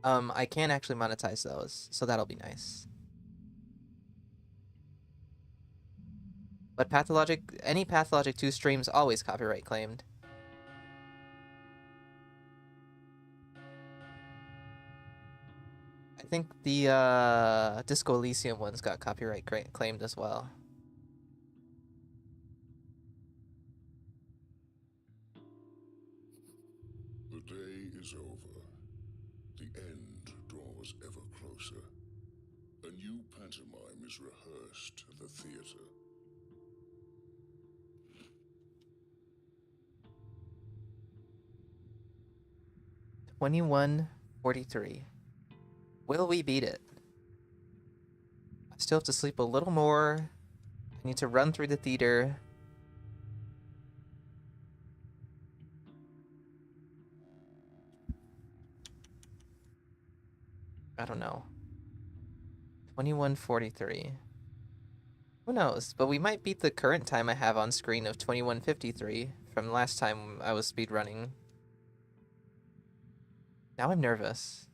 I can actually monetize those, so that'll be nice. But any Pathologic 2 streams always copyright claimed. I think the Disco Elysium ones got copyright claimed as well. The day is over. The end draws ever closer. A new pantomime is rehearsed at the theater. $21.43. Will we beat it? I still have to sleep a little more. I need to run through the theater. I don't know. 21:43. Who knows? But we might beat the current time I have on screen of 21:53 from last time I was speedrunning. Now I'm nervous.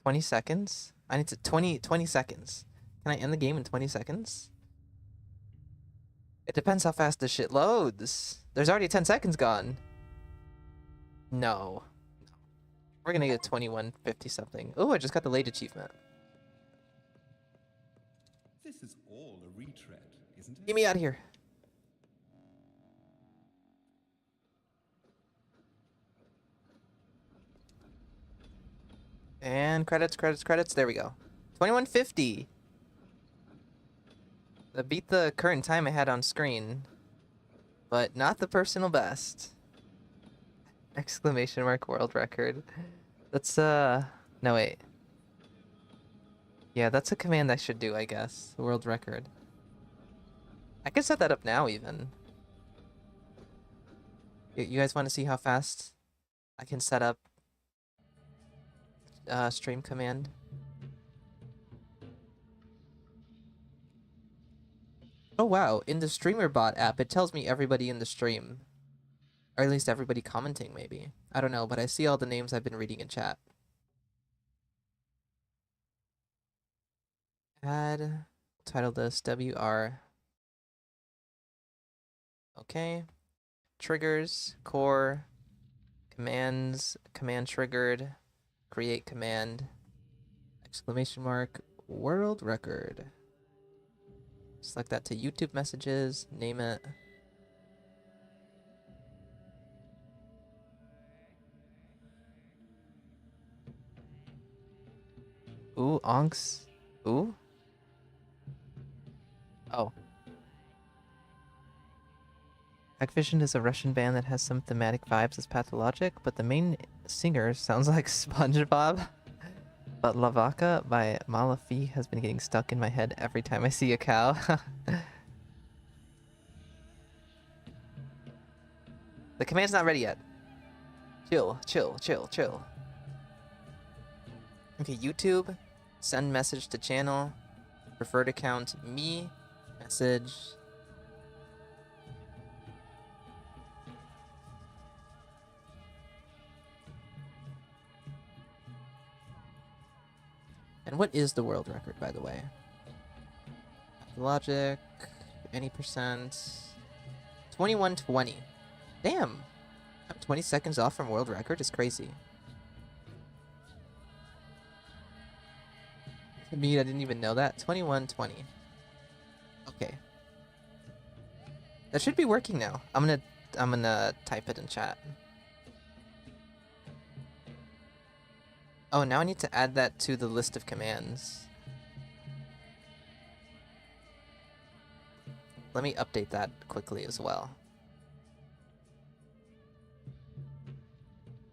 20 seconds? I need to 20 seconds. Can I end the game in 20 seconds? It depends how fast this shit loads. There's already 10 seconds gone. No. We're gonna get 21:50 something. Oh, I just got the late achievement. This is all a retread, isn't it? Get me out of here. And credits. There we go. 21:50. That beat the current time I had on screen, but not the personal best. Exclamation mark world record. That's no wait. Yeah, that's a command I should do, I guess. The world record. I could set that up now even. You guys want to see how fast I can set up stream command? Oh wow, in the streamer bot app it tells me everybody in the stream. Or at least everybody commenting maybe. I don't know, but I see all the names I've been reading in chat. Add title this WR. Okay. Triggers, core, commands, command triggered, create command, exclamation mark, world record. Select that to YouTube messages, name it. Ooh, onks. Ooh. Oh. Activision is a Russian band that has some thematic vibes as Pathologic, but the main singer sounds like SpongeBob. But La Vaca by Malafi has been getting stuck in my head every time I see a cow. The command's not ready yet. Chill. Okay, YouTube. Send message to channel. Preferred account, me. Message. And what is the world record, by the way? Pathologic, any percent. 21:20. Damn! I'm 20 seconds off from world record is crazy. I mean, I didn't even know that. 21:20. Okay. That should be working now. I'm gonna type it in chat. Oh, now I need to add that to the list of commands. Let me update that quickly as well.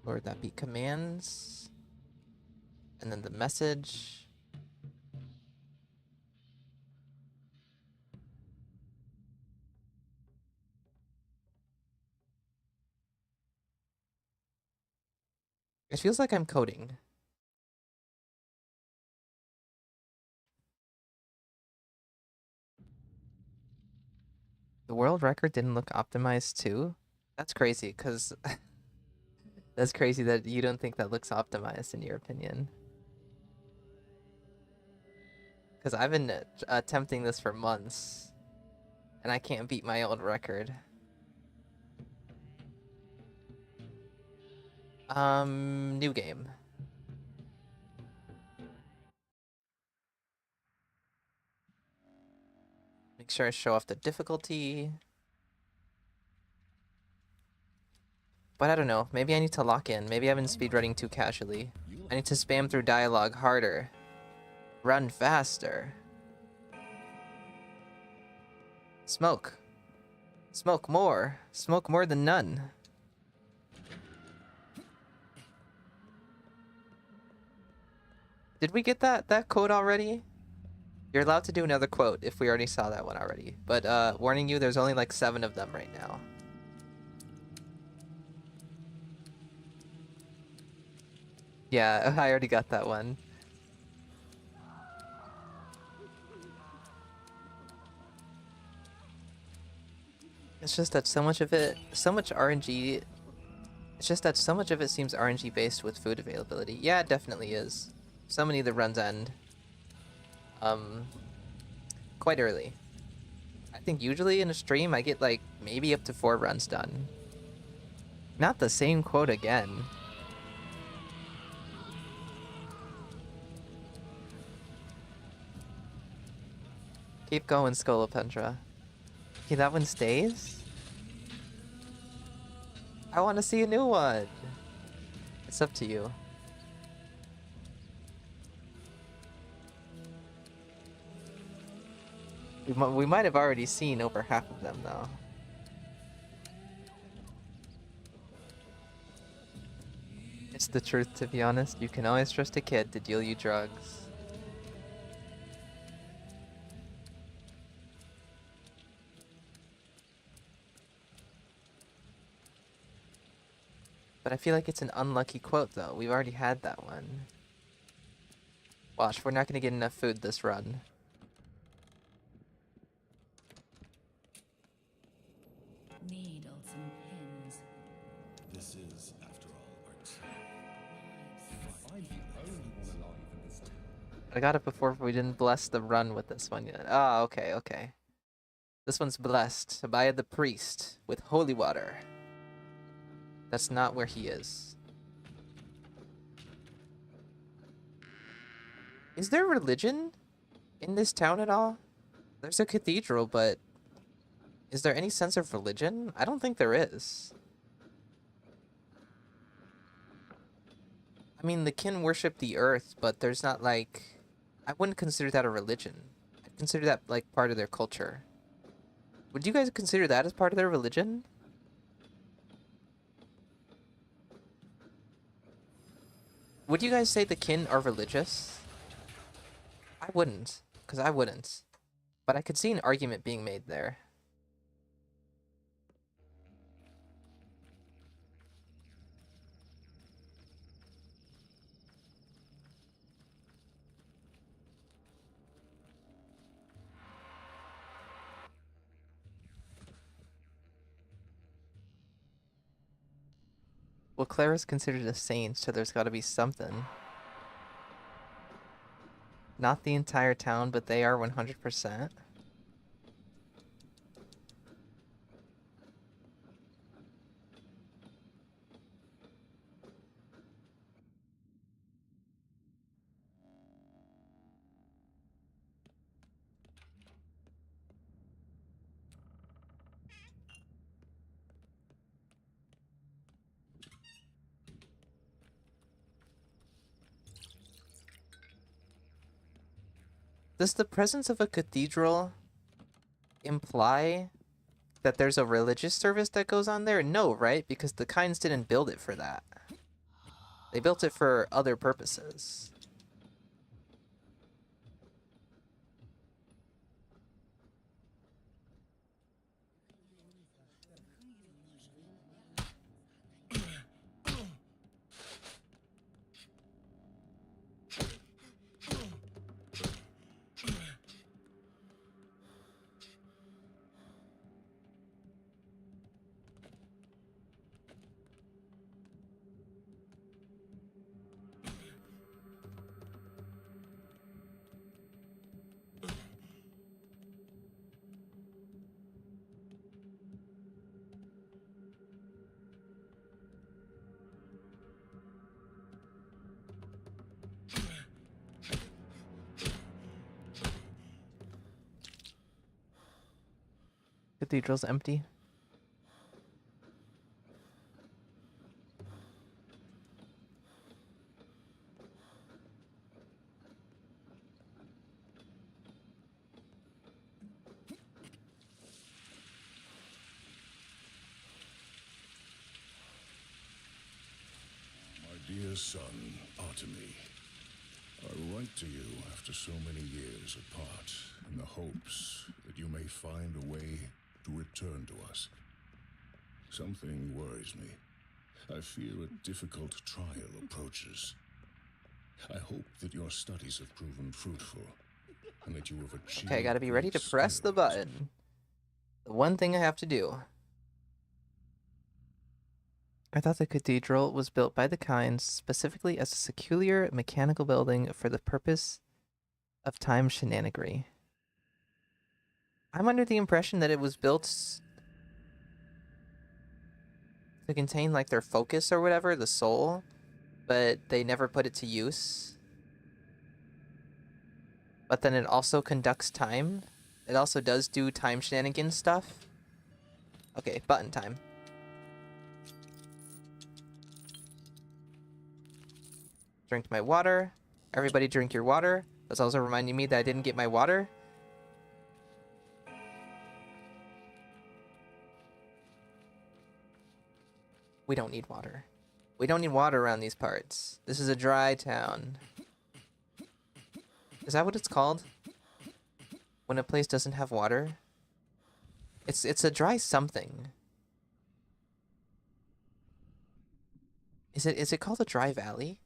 Or would that be commands? And then the message. It feels like I'm coding. The world record didn't look optimized too? That's crazy, because that's crazy that you don't think that looks optimized in your opinion. Because I've been attempting this for months, and I can't beat my old record. New game. Make sure I show off the difficulty. But I don't know, maybe I need to lock in. Maybe I've been speedrunning too casually. I need to spam through dialogue harder. Run faster. Smoke. Smoke more. Smoke more than none. Did we get that quote already? You're allowed to do another quote if we already saw that one already. But warning you, there's only like 7 of them right now. Yeah, I already got that one. It's just that so much of it, so much RNG. It's just that so much of it seems RNG based with food availability. Yeah, it definitely is. So many of the runs end quite early. I think usually in a stream I get like maybe up to 4 runs done. Not the same quote again. Keep going, Scolopendra. Okay, that one stays? I want to see a new one. It's up to you. We might have already seen over half of them, though. It's the truth, to be honest. You can always trust a kid to deal you drugs. But I feel like it's an unlucky quote, though. We've already had that one. Watch, we're not going to get enough food this run. Needles and pins. This is, after all, art. I'm the only one alive in this town. I got it before we didn't bless the run with this one yet. Ah, okay, okay. This one's blessed by the priest with holy water. That's not where he is. Is there religion in this town at all? There's a cathedral, but is there any sense of religion? I don't think there is. I mean, the kin worship the earth, but there's not like... I wouldn't consider that a religion. I'd consider that like part of their culture. Would you guys consider that as part of their religion? Would you guys say the kin are religious? I wouldn't, because I wouldn't. But I could see an argument being made there. Well, Clara's considered a saint, so there's gotta be something. Not the entire town, but they are 100%. Does the presence of a cathedral imply that there's a religious service that goes on there? No, right? Because the Kynes didn't build it for that. They built it for other purposes. Cathedral's empty. My dear son, Artemy, I write to you after so many years apart in the hopes that you may find a way to return to us. Something worries me. I fear a difficult trial approaches. I hope that your studies have proven fruitful, and that you have achieved. Okay, I gotta be ready to great press the skills. button. The one thing I have to do. I thought the cathedral was built by the Kynes specifically as a secular mechanical building for the purpose of time shenanigery. I'm under the impression that it was built to contain like their focus or whatever, the soul, but they never put it to use. But then it also conducts time. It also does do time shenanigans stuff. Okay, button time. Drink my water. Everybody drink your water. That's also reminding me that I didn't get my water. We don't need water. We don't need water around these parts. This is a dry town. Is that what it's called? When a place doesn't have water? It's a dry something. Is it called a dry valley?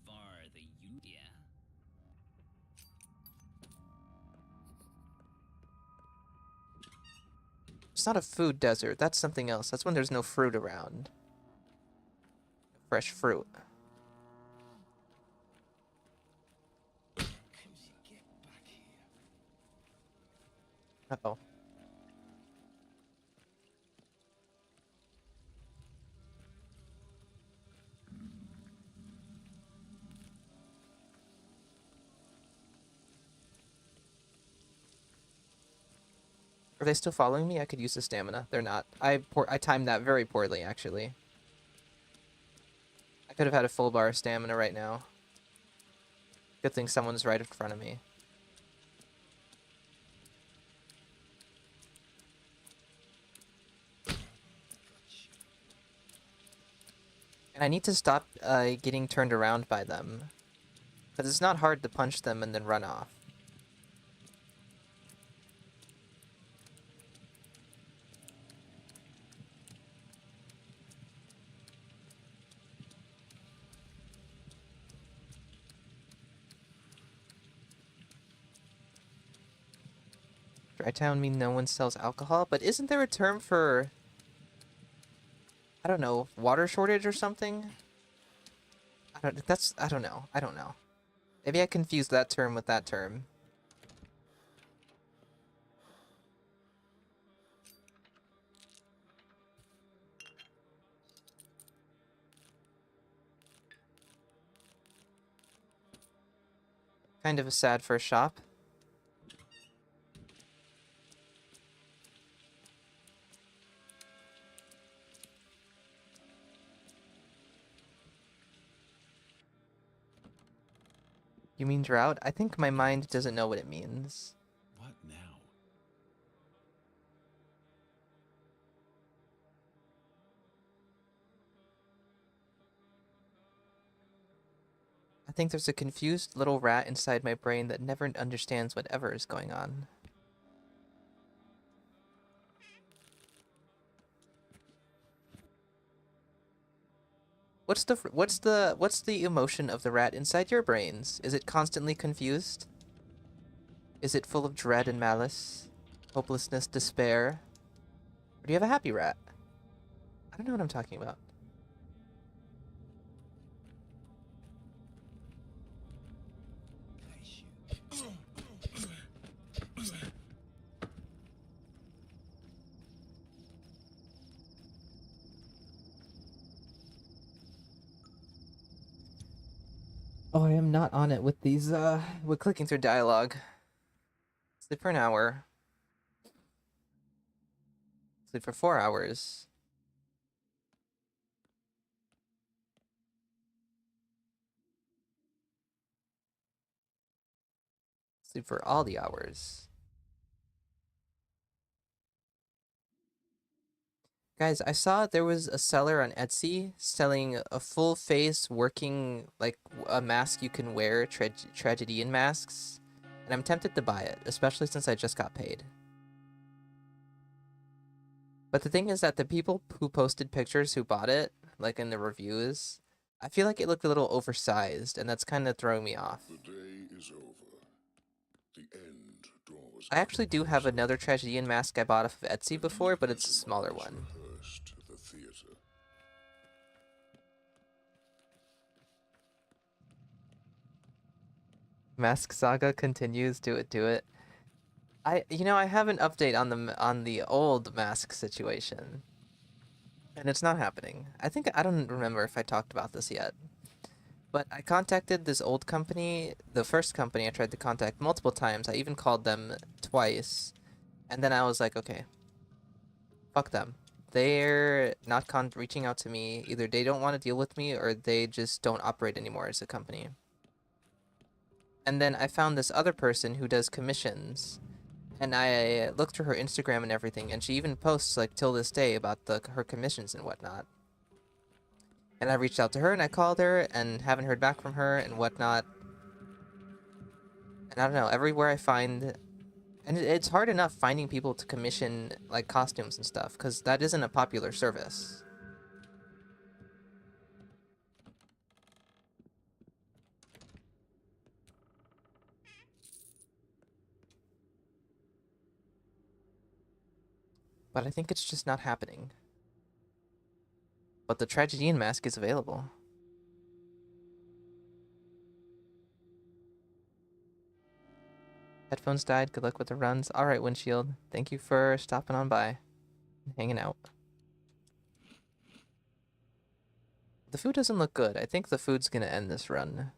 Var the Yudia. It's not a food desert. That's something else. That's when there's no fruit around. Fresh fruit. Uh-oh. Are they still following me? I could use the stamina. They're not. I timed that very poorly, actually. I could have had a full bar of stamina right now. Good thing someone's right in front of me. And I need to stop getting turned around by them. Because it's not hard to punch them and then run off. Dry town mean no one sells alcohol, but isn't there a term for I don't know, water shortage or something? I don't know. I don't know. Maybe I confused that term with that term. Kind of a sad first shop. You mean drought? I think my mind doesn't know what it means. What now? I think there's a confused little rat inside my brain that never understands whatever is going on. What's the emotion of the rat inside your brains? Is it constantly confused? Is it full of dread and malice? Hopelessness, despair? Or do you have a happy rat? I don't know what I'm talking about. Oh, I am not on it with these, with clicking through dialogue. Sleep for an hour. Sleep for 4 hours. Sleep for all the hours. Guys, I saw there was a seller on Etsy selling a full face working, like, a mask you can wear, tragedian masks. And I'm tempted to buy it, especially since I just got paid. But the thing is that the people who posted pictures who bought it, like in the reviews, I feel like it looked a little oversized, and that's kind of throwing me off. The day is over. The end draws. I actually do have another tragedian mask I bought off of Etsy before, but it's a smaller one. Rehearsed at the theater. Mask Saga continues. Do it, do it. I have an update on the old mask situation, and it's not happening. I don't remember if I talked about this yet, but I contacted this old company, the first company I tried to contact multiple times. I even called them twice, and then I was like, okay, fuck them. They're not reaching out to me. Either they don't want to deal with me, or they just don't operate anymore as a company. And then I found this other person who does commissions. And I looked through her Instagram and everything, and she even posts, like, till this day about her commissions and whatnot. And I reached out to her, and I called her, and haven't heard back from her, and whatnot. And I don't know, everywhere I find... And it's hard enough finding people to commission, like, costumes and stuff, because that isn't a popular service. But I think it's just not happening. But the tragedian mask is available. Headphones died. Good luck with the runs. Alright, Windshield. Thank you for stopping on by and hanging out. The food doesn't look good. I think the food's gonna end this run.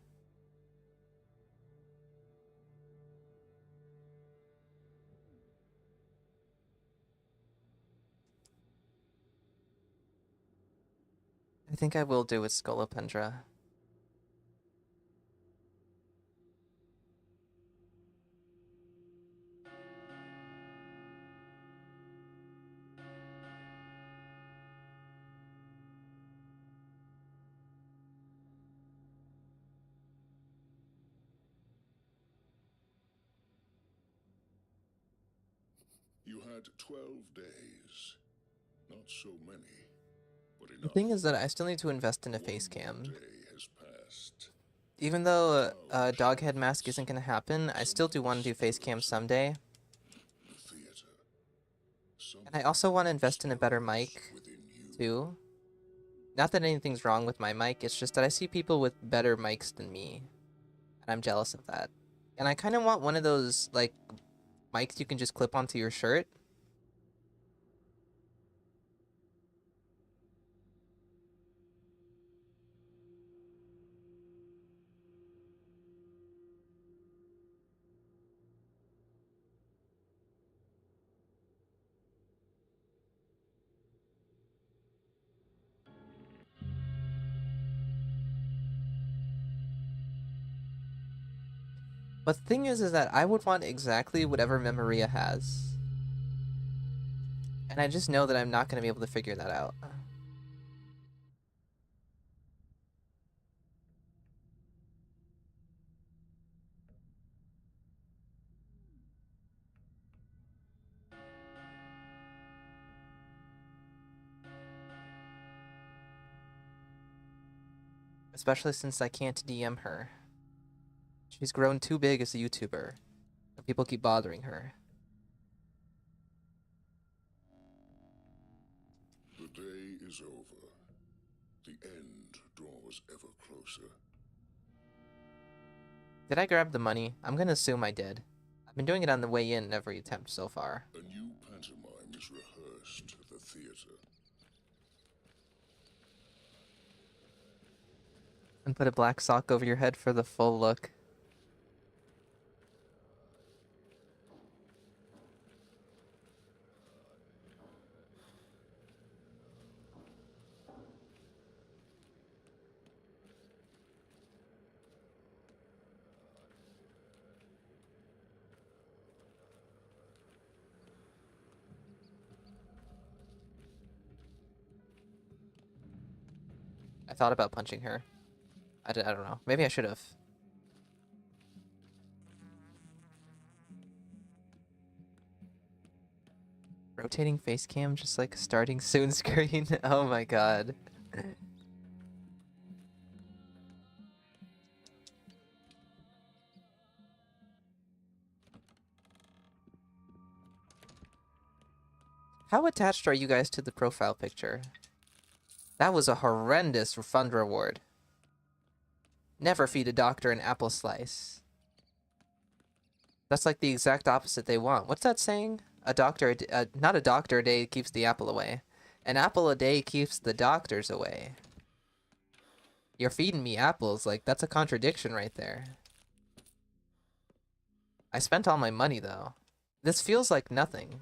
I think I will do with Scolopendra. You had 12 days. Not so many, but enough. The thing is that I still need to invest in a face cam. Day has passed. Even though a dog head mask isn't gonna happen, I still do want to do face cam someday. The theater. And I also want to invest in a better mic, Within you. too. Not that anything's wrong with my mic, it's just that I see people with better mics than me, and I'm jealous of that. And I kind of want one of those, like, mics you can just clip onto your shirt. But the thing is that I would want exactly whatever Memoria has. And I just know that I'm not going to be able to figure that out. Especially since I can't DM her. She's grown too big as a YouTuber. And people keep bothering her. The day is over. The end draws ever closer. Did I grab the money? I'm gonna assume I did. I've been doing it on the way in every attempt so far. A new pantomime is rehearsed at the theater. And put a black sock over your head for the full look. I thought about punching her. I don't know. Maybe I should have. Rotating face cam, just like starting soon screen. Oh my god. How attached are you guys to the profile picture? That was a horrendous fund reward. Never feed a doctor an apple slice. That's like the exact opposite they want. What's that saying? Not a doctor a day keeps the apple away. An apple a day keeps the doctors away. You're feeding me apples, like, that's a contradiction right there. I spent all my money, though. This feels like nothing.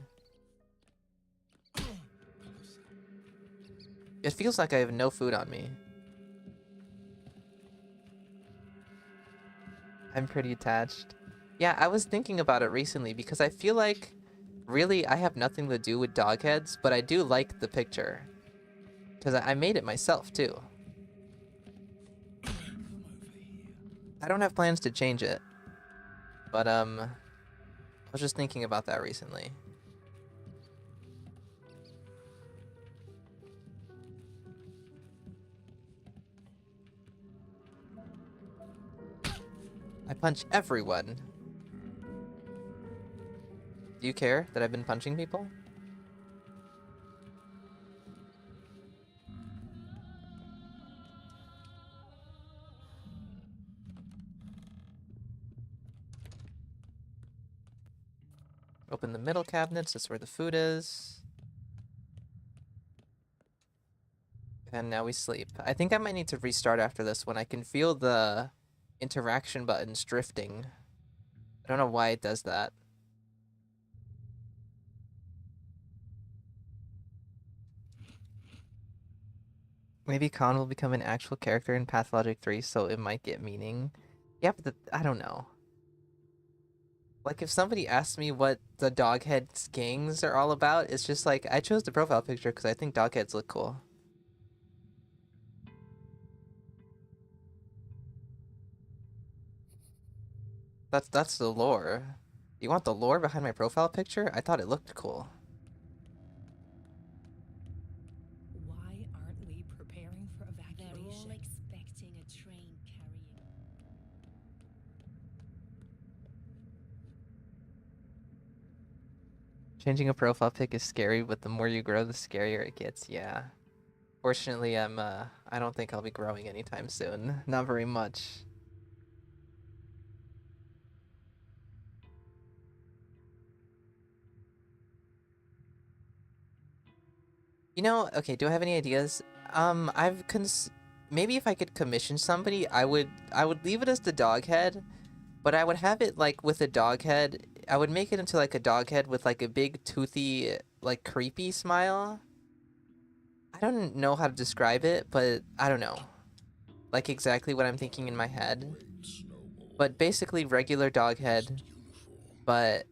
It feels like I have no food on me. I'm pretty attached. Yeah, I was thinking about it recently because I feel like, really, I have nothing to do with dog heads, but I do like the picture. Because I made it myself, too. I don't have plans to change it. But, I was just thinking about that recently. I punch everyone. Do you care that I've been punching people? Open the middle cabinets, that's where the food is. And now we sleep. I think I might need to restart after this one. I can feel the interaction buttons drifting. I don't know why it does that. Maybe Khan will become an actual character in Pathologic 3, so it might get meaning. Yeah, but I don't know. Like, if somebody asked me what the Doghead gangs are all about, it's just like, I chose the profile picture because I think Dogheads look cool. That's the lore. You want the lore behind my profile picture? I thought it looked cool. Why aren't we preparing for evacuation? They're all expecting a train carrying. Changing a profile pic is scary, but the more you grow, the scarier it gets. Yeah. Fortunately, I don't think I'll be growing anytime soon. Not very much. You know, okay, do I have any ideas? Maybe if I could commission somebody, I would leave it as the dog head, but I would have it like with a dog head. I would make it into like a dog head with like a big toothy, like creepy smile. I don't know how to describe it, but I don't know. Like exactly what I'm thinking in my head. But basically regular dog head, but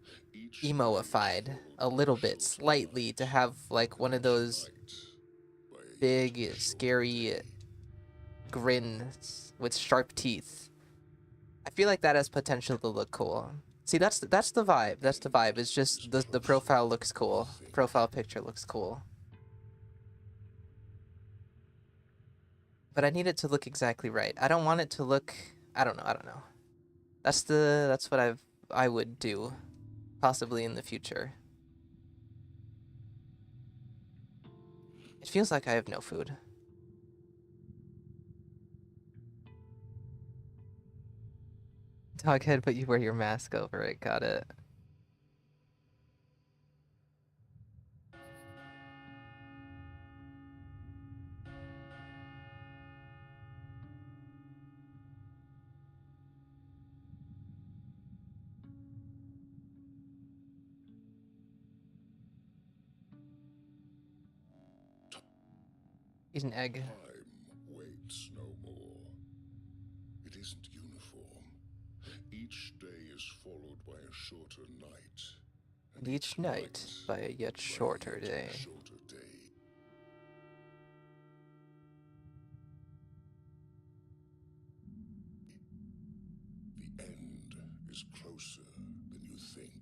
emo-ified a little bit, slightly, to have like one of those big, scary grins with sharp teeth. I feel like that has potential to look cool. See, that's the vibe. That's the vibe. It's just the profile looks cool. The profile picture looks cool. But I need it to look exactly right. I don't want it to look. I don't know. I don't know. That's what I would do, possibly in the future. It feels like I have no food. Doghead, but you wear your mask over it. Got it. Eat an egg. Time waits no more. It isn't uniform. Each day is followed by a shorter night. And each night by a yet shorter day. Shorter day. The end is closer than you think.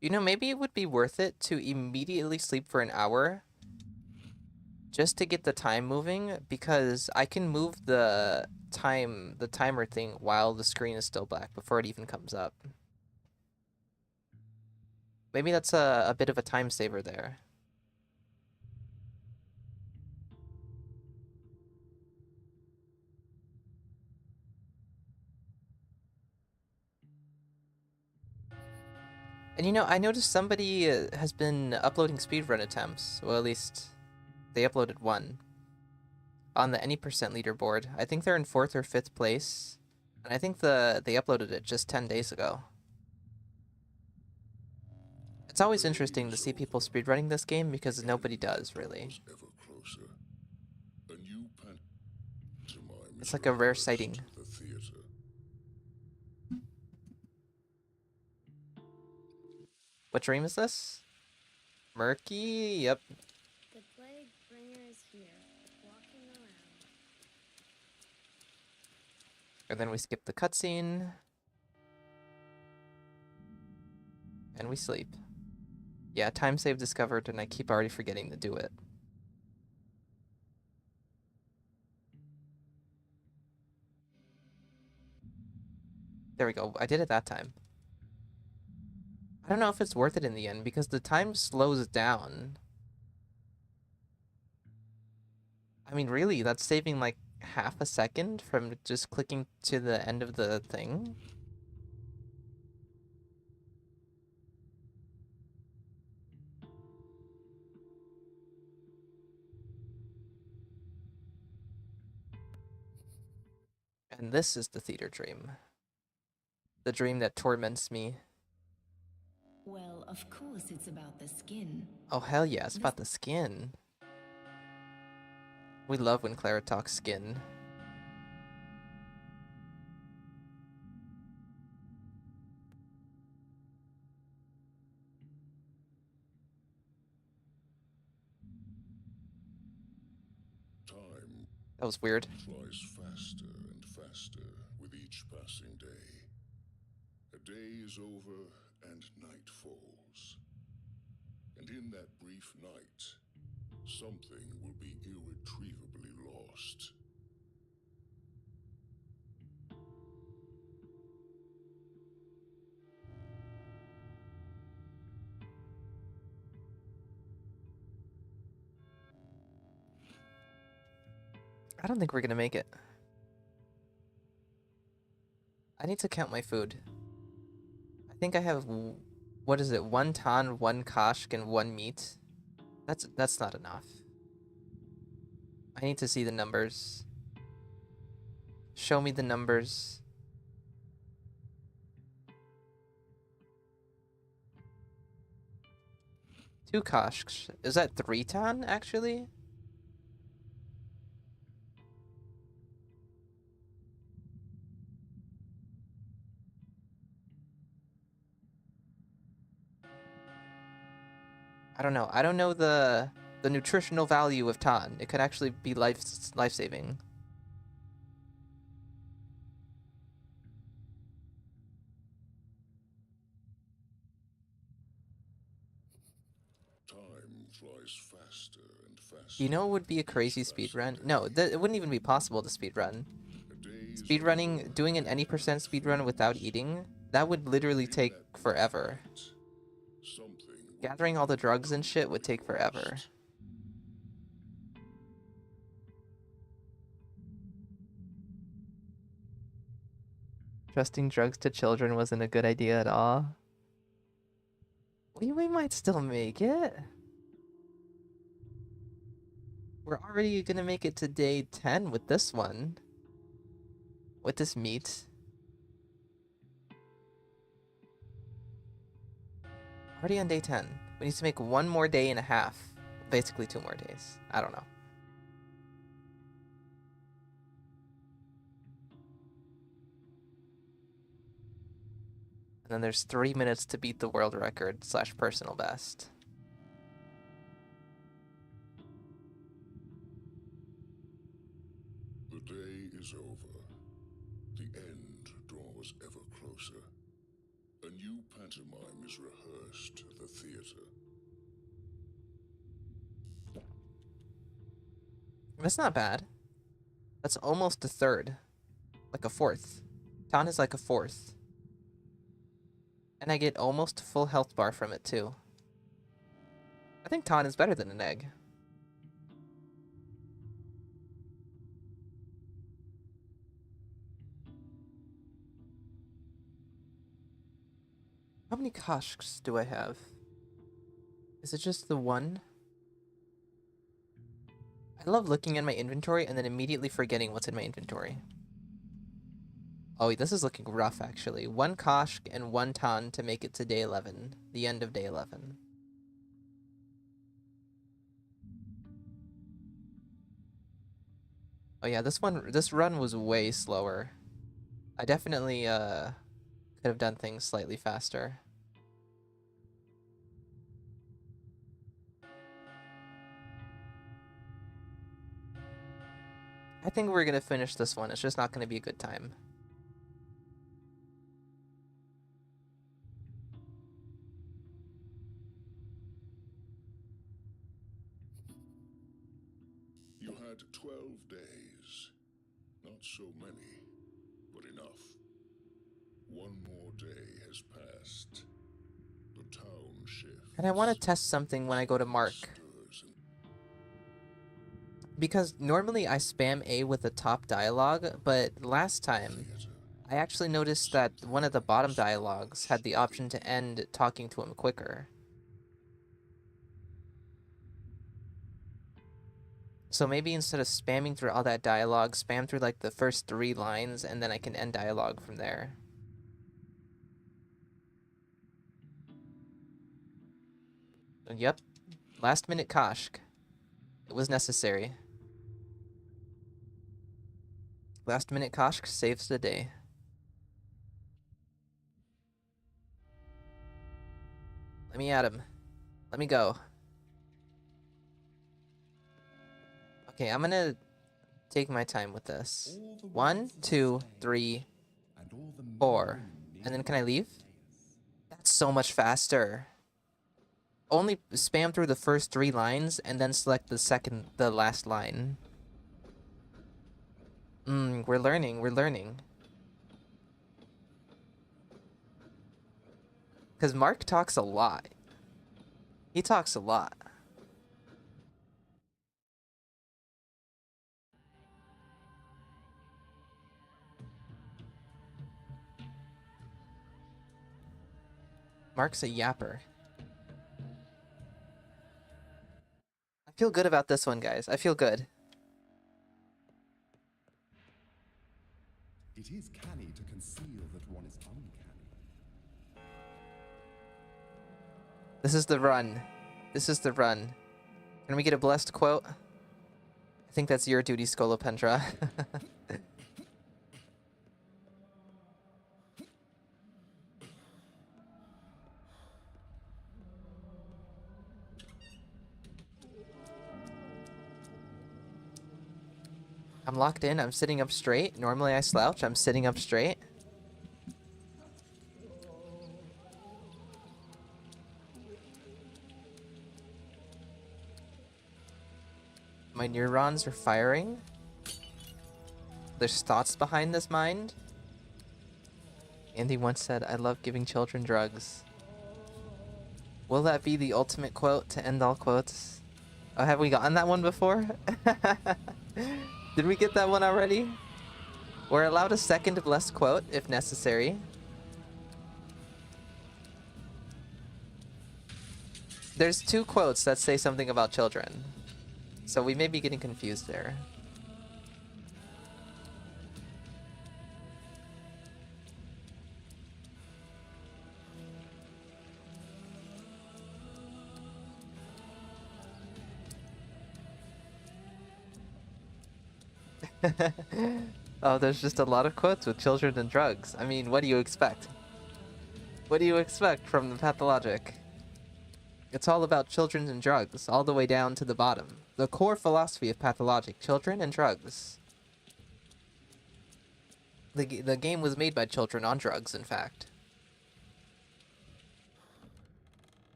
You know, maybe it would be worth it to immediately sleep for an hour just to get the time moving, because I can move the timer thing while the screen is still black before it even comes up. Maybe that's a bit of a time saver there. And you know, I noticed somebody has been uploading speedrun attempts. Well, at least they uploaded one on the any percent leaderboard. I think they're in 4th or 5th place, and I think they uploaded it just 10 days ago. It's always interesting to see people speedrunning this game because nobody does, really. Ever closer. A new pantomime It's is like a rare rehearsed sighting. at the theater. What dream is this? Murky? Yep. The plague bringer is here, walking around. And then we skip the cutscene. And we sleep. Yeah, time save discovered, and I keep already forgetting to do it. There we go. I did it that time. I don't know if it's worth it in the end, because the time slows down. I mean, really, that's saving like half a second from just clicking to the end of the thing. And this is the theater dream. The dream that torments me. Well, of course it's about the skin. Oh, hell yeah, it's about the skin. We love when Clara talks skin. Time That was weird. flies faster and faster with each passing day. A day is over and night falls. And in that brief night, something will be irretrievably lost. I don't think we're gonna make it. I need to count my food. I think I have, what is it, 1 tan, 1 kashk, and 1 meat. That's not enough. I need to see the numbers. Show me the numbers. Two kashks. Is that 3 tan, actually? I don't know. I don't know the nutritional value of tan. It could actually be life-saving. Time flies faster and faster. You know what would be a crazy speedrun? No, it wouldn't even be possible to speedrun. Speedrunning, doing an any % speedrun without eating, that would literally take forever. Gathering all the drugs and shit would take forever. Trusting drugs to children wasn't a good idea at all. We might still make it. We're already gonna make it to day 10 with this one. With this meat. Already on day 10. We need to make 1 more day and a half. Basically 2 more days. I don't know. And then there's 3 minutes to beat the world record / personal best. The day is over. The end draws ever closer. A new pantomime is rehearsed at the theater. That's not bad. That's almost a third. Like a fourth. Tan is like a fourth. And I get almost a full health bar from it too. I think Tan is better than an egg. How many kashks do I have? Is it just the 1? I love looking at my inventory and then immediately forgetting what's in my inventory. Oh, this is looking rough, actually. 1 kashk and 1 tan to make it to day 11. The end of day 11. Oh yeah, this run was way slower. I definitely, could have done things slightly faster. I think we're gonna finish this one. It's just not gonna be a good time. You had 12 days. Not so many, but enough. 1 more day has passed. The town shifts. And I want to test something when I go to Mark. Because normally I spam A with the top dialogue, but last time I actually noticed that one of the bottom dialogues had the option to end talking to him quicker. So maybe instead of spamming through all that dialogue, spam through like the first 3 lines and then I can end dialogue from there. And yep, last minute Kashk. It was necessary. Last minute Kashk saves the day. Let me at him. Let me go. Okay, I'm gonna take my time with this. 1, 2, 3, 4. And then can I leave? That's so much faster. Only spam through the first 3 lines and then select the last line. We're learning. Because Mark talks a lot. He talks a lot. Mark's a yapper. I feel good about this one, guys. I feel good. It is canny to conceal that one is uncanny. This is the run. This is the run. Can we get a blessed quote? I think that's your duty, Scolopendra. I'm locked in. I'm sitting up straight. Normally I slouch. I'm sitting up straight. My neurons are firing. There's thoughts behind this mind. Andy once said, "I love giving children drugs." Will that be the ultimate quote to end all quotes? Oh, have we gotten that one before? Did we get that one already? We're allowed a second blessed quote if necessary. There's 2 quotes that say something about children. So we may be getting confused there. Oh, there's just a lot of quotes with children and drugs. I mean, what do you expect? What do you expect from the Pathologic? It's all about children and drugs, all the way down to the bottom. The core philosophy of Pathologic, children and drugs. The game was made by children on drugs, in fact.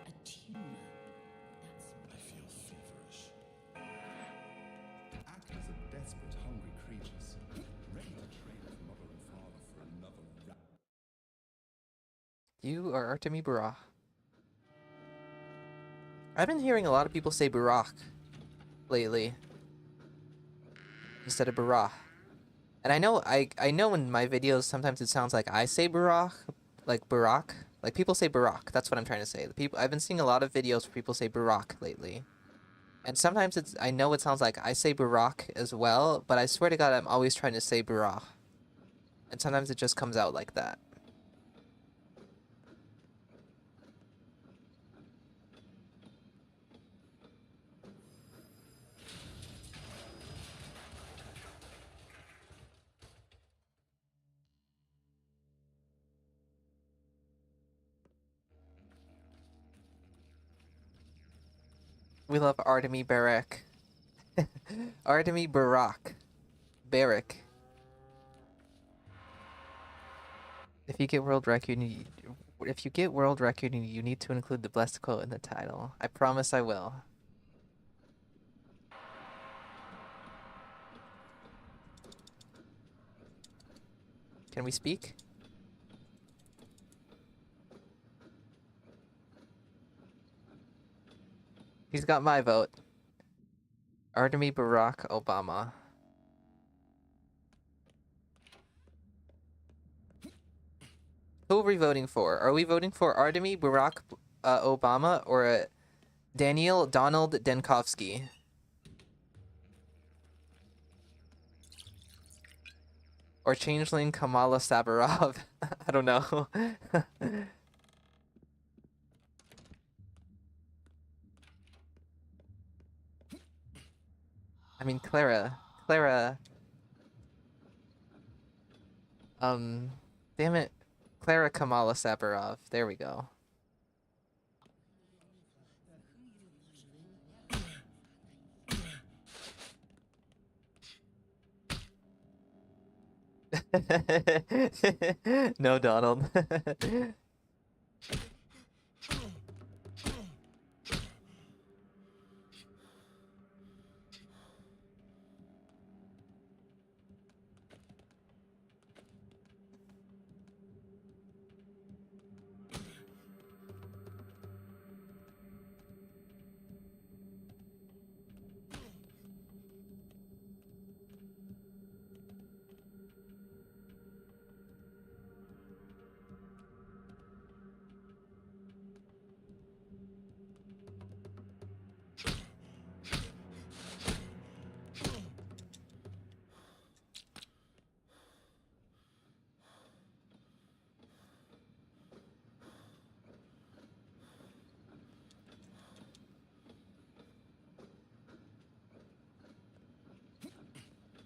A tumor. I feel feverish. Actors are desperate, hungry creatures, ready to trade with mother and father for another rat. You are Artemi Barak. I've been hearing a lot of people say Barak lately instead of Barah. And I know in my videos sometimes it sounds like I say Barak, like Barak. Like people say Barak. That's what I'm trying to say. I've been seeing a lot of videos where people say Barak lately. And sometimes I know it sounds like I say Barak as well, but I swear to God I'm always trying to say Barak. And sometimes it just comes out like that. We love Artemi Barak. Artemi Barak. Barak. If you get world record, you need to include the blessed quote in the title. I promise I will. Can we speak? He's got my vote. Artemi Barack Obama. Who are we voting for? Are we voting for Artemi Barack Obama or Daniel Donald Denkovsky? Or Changeling Kamala Sabarov? I don't know. I mean, Clara. Damn it. Clara Kamala Sabarov. There we go. No, Donald.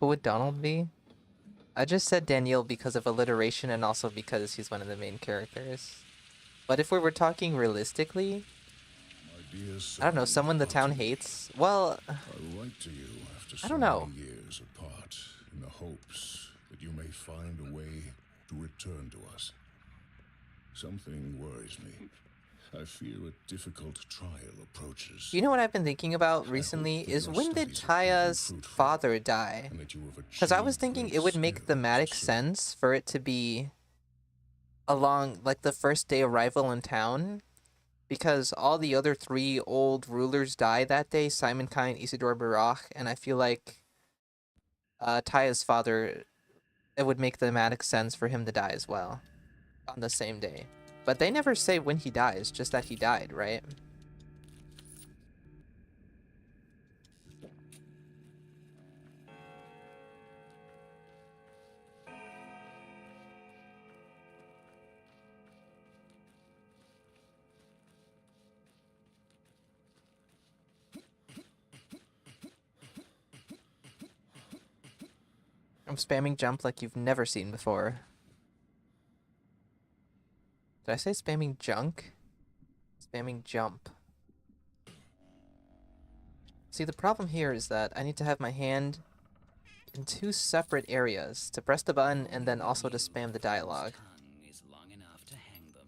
Who would Donald be? I just said Daniel because of alliteration and also because he's one of the main characters. But if we were talking realistically, My dear I don't know, son, someone the town Artie, hates? Well, I write to you after I so don't know. many years apart in the hopes that you may find a way to return to us. Something worries me. I fear a difficult trial approaches. You know what I've been thinking about I recently hope that is your when did studies have proven Taya's fruitful father die? and that you have Because I was achieved thinking great it would make skill thematic as a sense for it to be along, like, the first day arrival in town. Because all the other three old rulers die that day, Simon Kine, Isidore Barak, and I feel like Taya's father, it would make thematic sense for him to die as well on the same day. But they never say when he dies, just that he died, right? I'm spamming jump like you've never seen before. Did I say spamming junk? Spamming jump. See, the problem here is that I need to have my hand in two separate areas to press the button and then also to spam the dialogue. Tongue is long enough to hang them.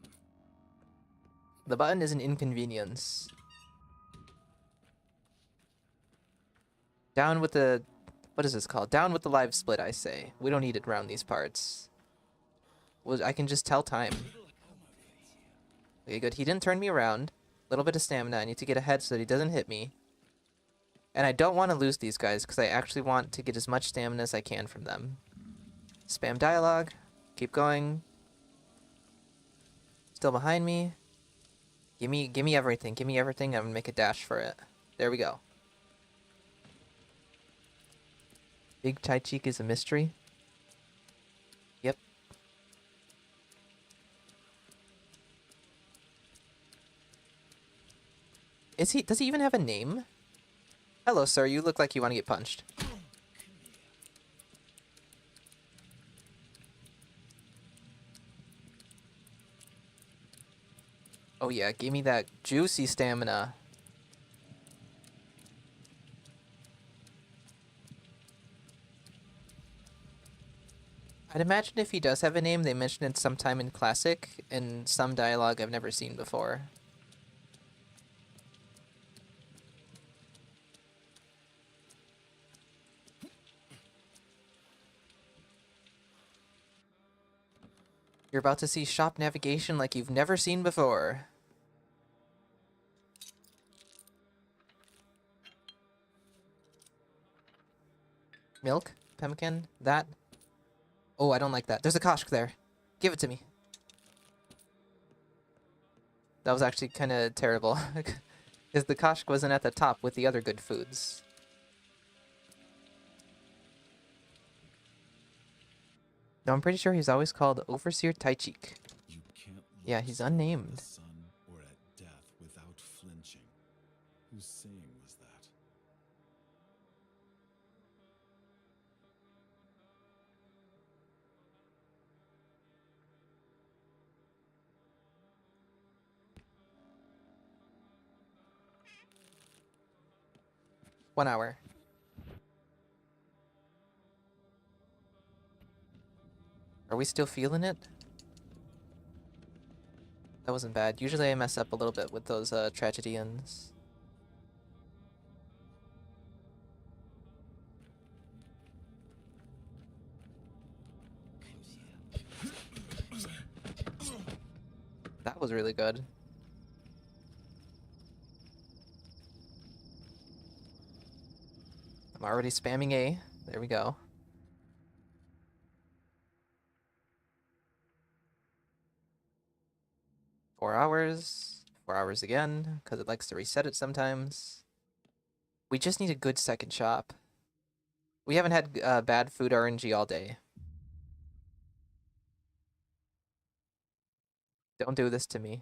The button is an inconvenience. Down with the... What is this called? Down with the live split, I say. We don't need it around these parts. Well, I can just tell time. Okay, good. He didn't turn me around. Little bit of stamina. I need to get ahead so that he doesn't hit me. And I don't want to lose these guys because I actually want to get as much stamina as I can from them. Spam dialogue. Keep going. Still behind me. Give me everything. Give me everything. I'm gonna make a dash for it. There we go. Big Tai Cheek is a mystery. Yep. Does he even have a name? Hello, sir. You look like you want to get punched. Oh yeah, give me that juicy stamina. I'd imagine if he does have a name, they mention it sometime in Classic, in some dialogue I've never seen before. You're about to see shop navigation like you've never seen before. Milk? Pemmican? That? Oh, I don't like that. There's a Koshk there. Give it to me. That was actually kind of terrible. Because the Koshk wasn't at the top with the other good foods. No, I'm pretty sure he's always called Overseer Taichik. You can't look Yeah, he's someone in unnamed. the sun or at death without flinching. Whose saying was that? One hour. Are we still feeling it? That wasn't bad. Usually I mess up a little bit with those tragedians. That was really good. I'm already spamming A. There we go. Four hours. 4 hours again, because it likes to reset it sometimes. We just need a good second shop. We haven't had bad food RNG all day. Don't do this to me.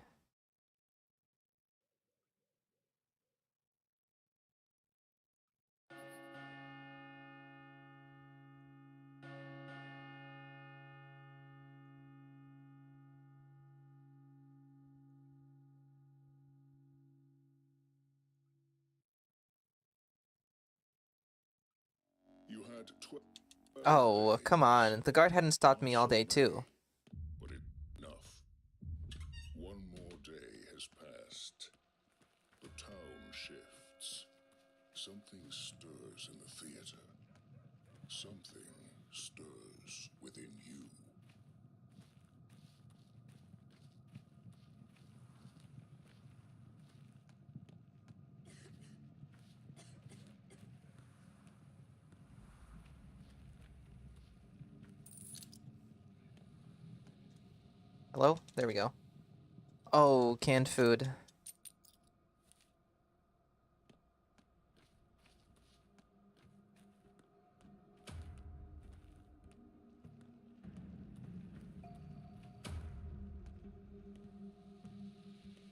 had 12 Oh, come days, on. The guard hadn't stopped me all not so day, too. but enough. One more day has passed. The town shifts. Something stirs in the theater. Something stirs within you. Hello? There we go. Oh, canned food.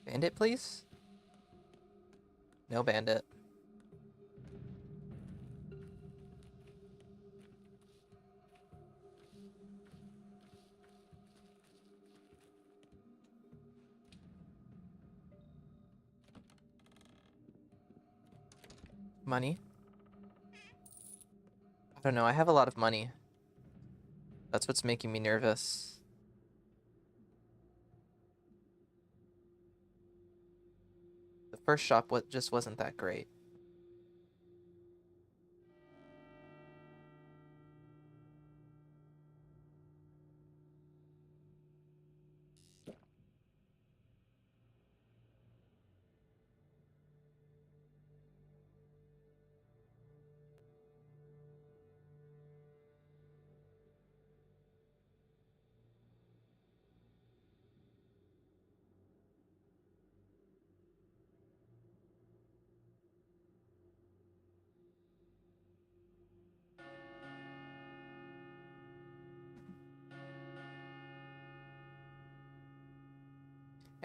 Bandit, please? No bandit. Money? I don't know, I have a lot of money. That's what's making me nervous. The first shop just wasn't that great.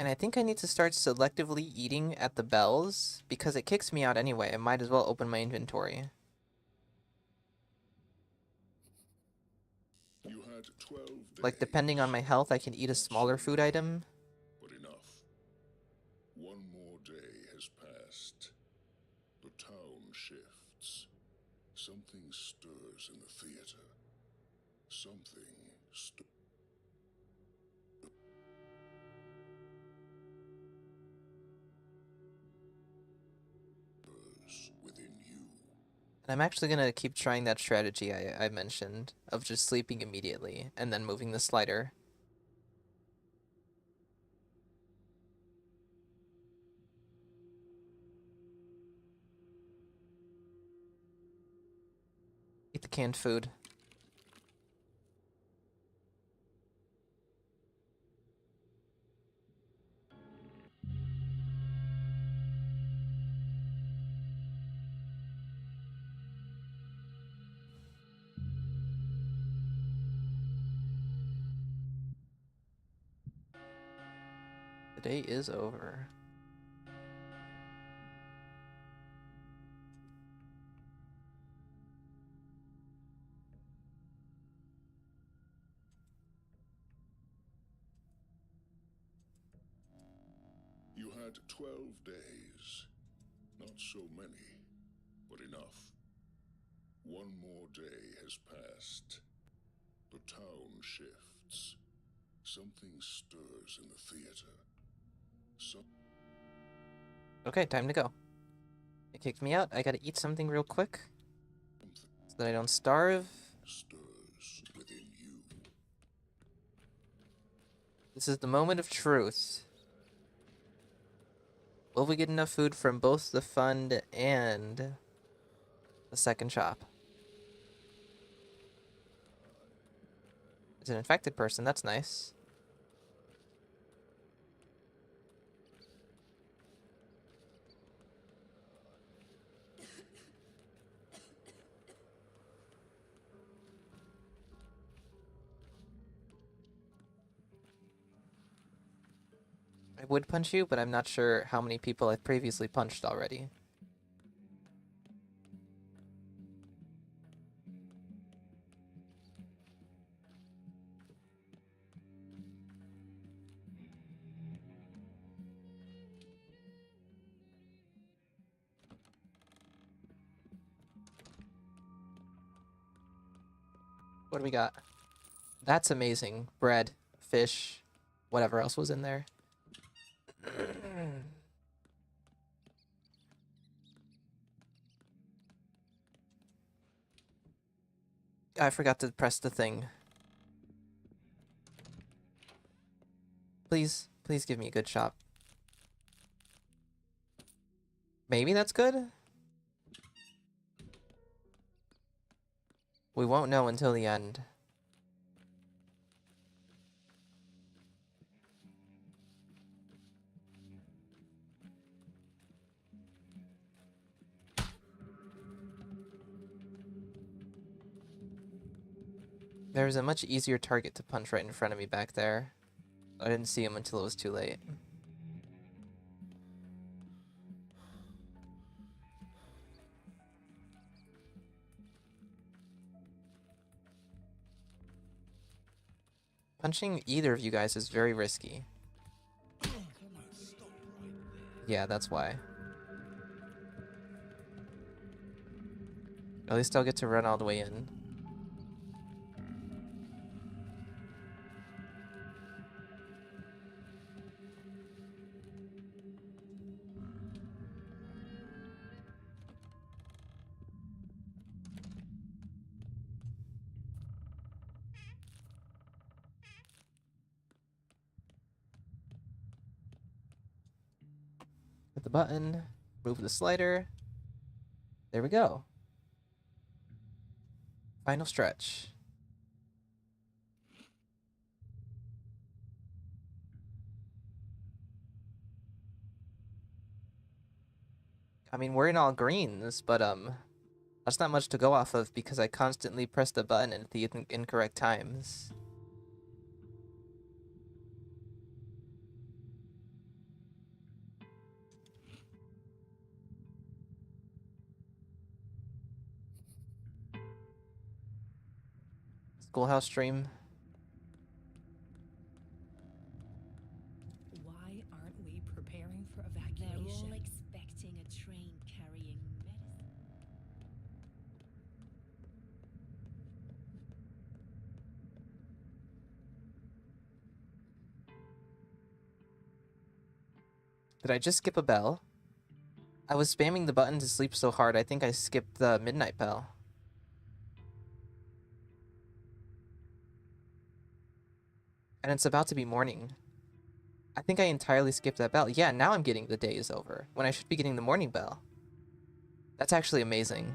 And I think I need to start selectively eating at the bells, because it kicks me out anyway. I might as well open my inventory. You had 12 days. Like, depending on my health, I can eat a smaller food item. But enough. One more day has passed. The town shifts. Something stirs in the theater. Something stirs within you. And I'm actually gonna keep trying that strategy I mentioned, of just sleeping immediately, and then moving the slider. Eat the canned food. The day is over. You had 12 days. Not so many, but enough. One more day has passed. The town shifts. Something stirs in the theater. Okay, time to go. It kicked me out. I gotta eat something real quick, so that I don't starve. Stirs within you. This is the moment of truth. Will we get enough food from both the fund and the second shop? It's an infected person, that's nice. I would punch you, but I'm not sure how many people I've previously punched already. What do we got? That's amazing. Bread, fish, whatever else was in there. I forgot to press the thing. Please, please give me a good shot. Maybe that's good? We won't know until the end. There's a much easier target to punch right in front of me back there. I didn't see him until it was too late. Punching either of you guys is very risky. Yeah, that's why. At least I'll get to run all the way in. Hit the button, move the slider. There we go. Final stretch. I mean, we're in all greens, but that's not much to go off of because I constantly press the button at the incorrect times. Schoolhouse stream. Why aren't we preparing for evacuation? They're all expecting a train carrying medicine. Did I just skip a bell? I was spamming the button to sleep so hard, I think I skipped the midnight bell. And it's about to be morning. I think I entirely skipped that bell. Yeah, now I'm getting the day is over, when I should be getting the morning bell. That's actually amazing.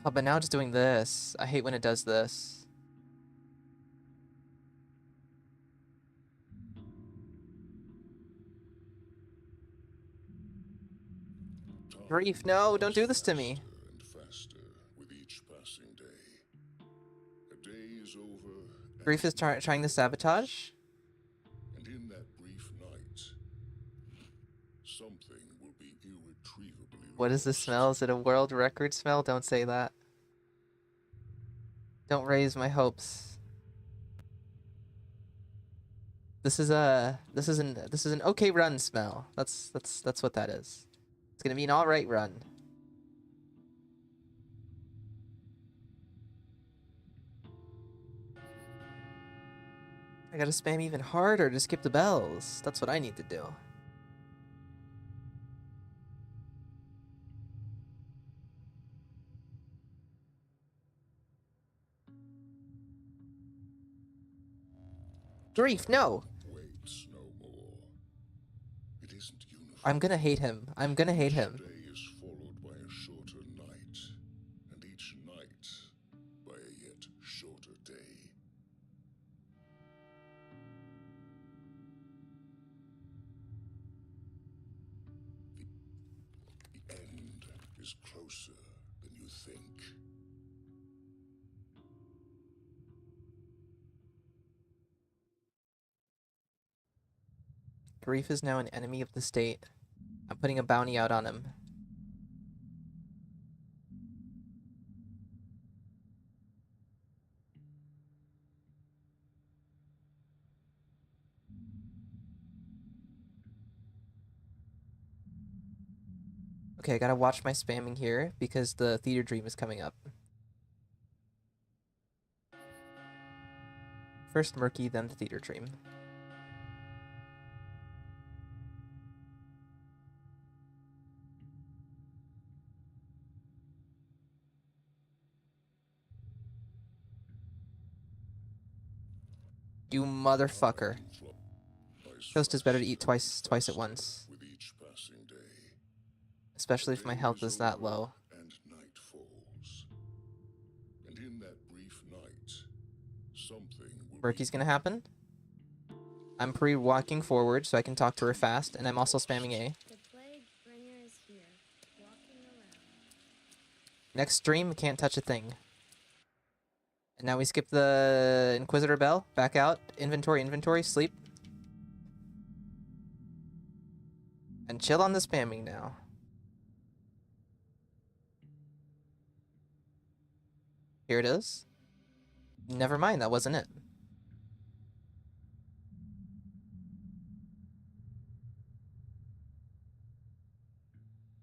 Oh, but now it's doing this. I hate when it does this. Grief, no, don't do this to me. Faster and faster with each passing day. A day is over. Grief is trying to sabotage? And in that brief night, something will be irretrievably What is the lost. smell? Is it a world record smell? Don't say that. Don't raise my hopes. This is an okay run smell. That's what that is. It's gonna be an alright run. I gotta spam even harder to skip the bells. That's what I need to do. Grief, no! Waits no more. It isn't uniform. I'm gonna hate him. I'm gonna hate him. Each day is followed by a shorter night, and each night by a yet shorter day. The end is closer than you think. Grief is now an enemy of the state. I'm putting a bounty out on him. Okay, I gotta watch my spamming here because the theater dream is coming up. First Murky, then the theater dream. You motherfucker. Toast is better to eat twice at once. With each passing day, Especially if my health is that low. and night falls. And in that brief night, something will Murky's gonna happen. I'm pre-walking forward so I can talk to her fast, and I'm also spamming A. The plague bringer is here, walking around. Next stream, can't touch a thing. And now we skip the Inquisitor bell. Back out. Inventory, sleep. And chill on the spamming now. Here it is. Never mind, that wasn't it.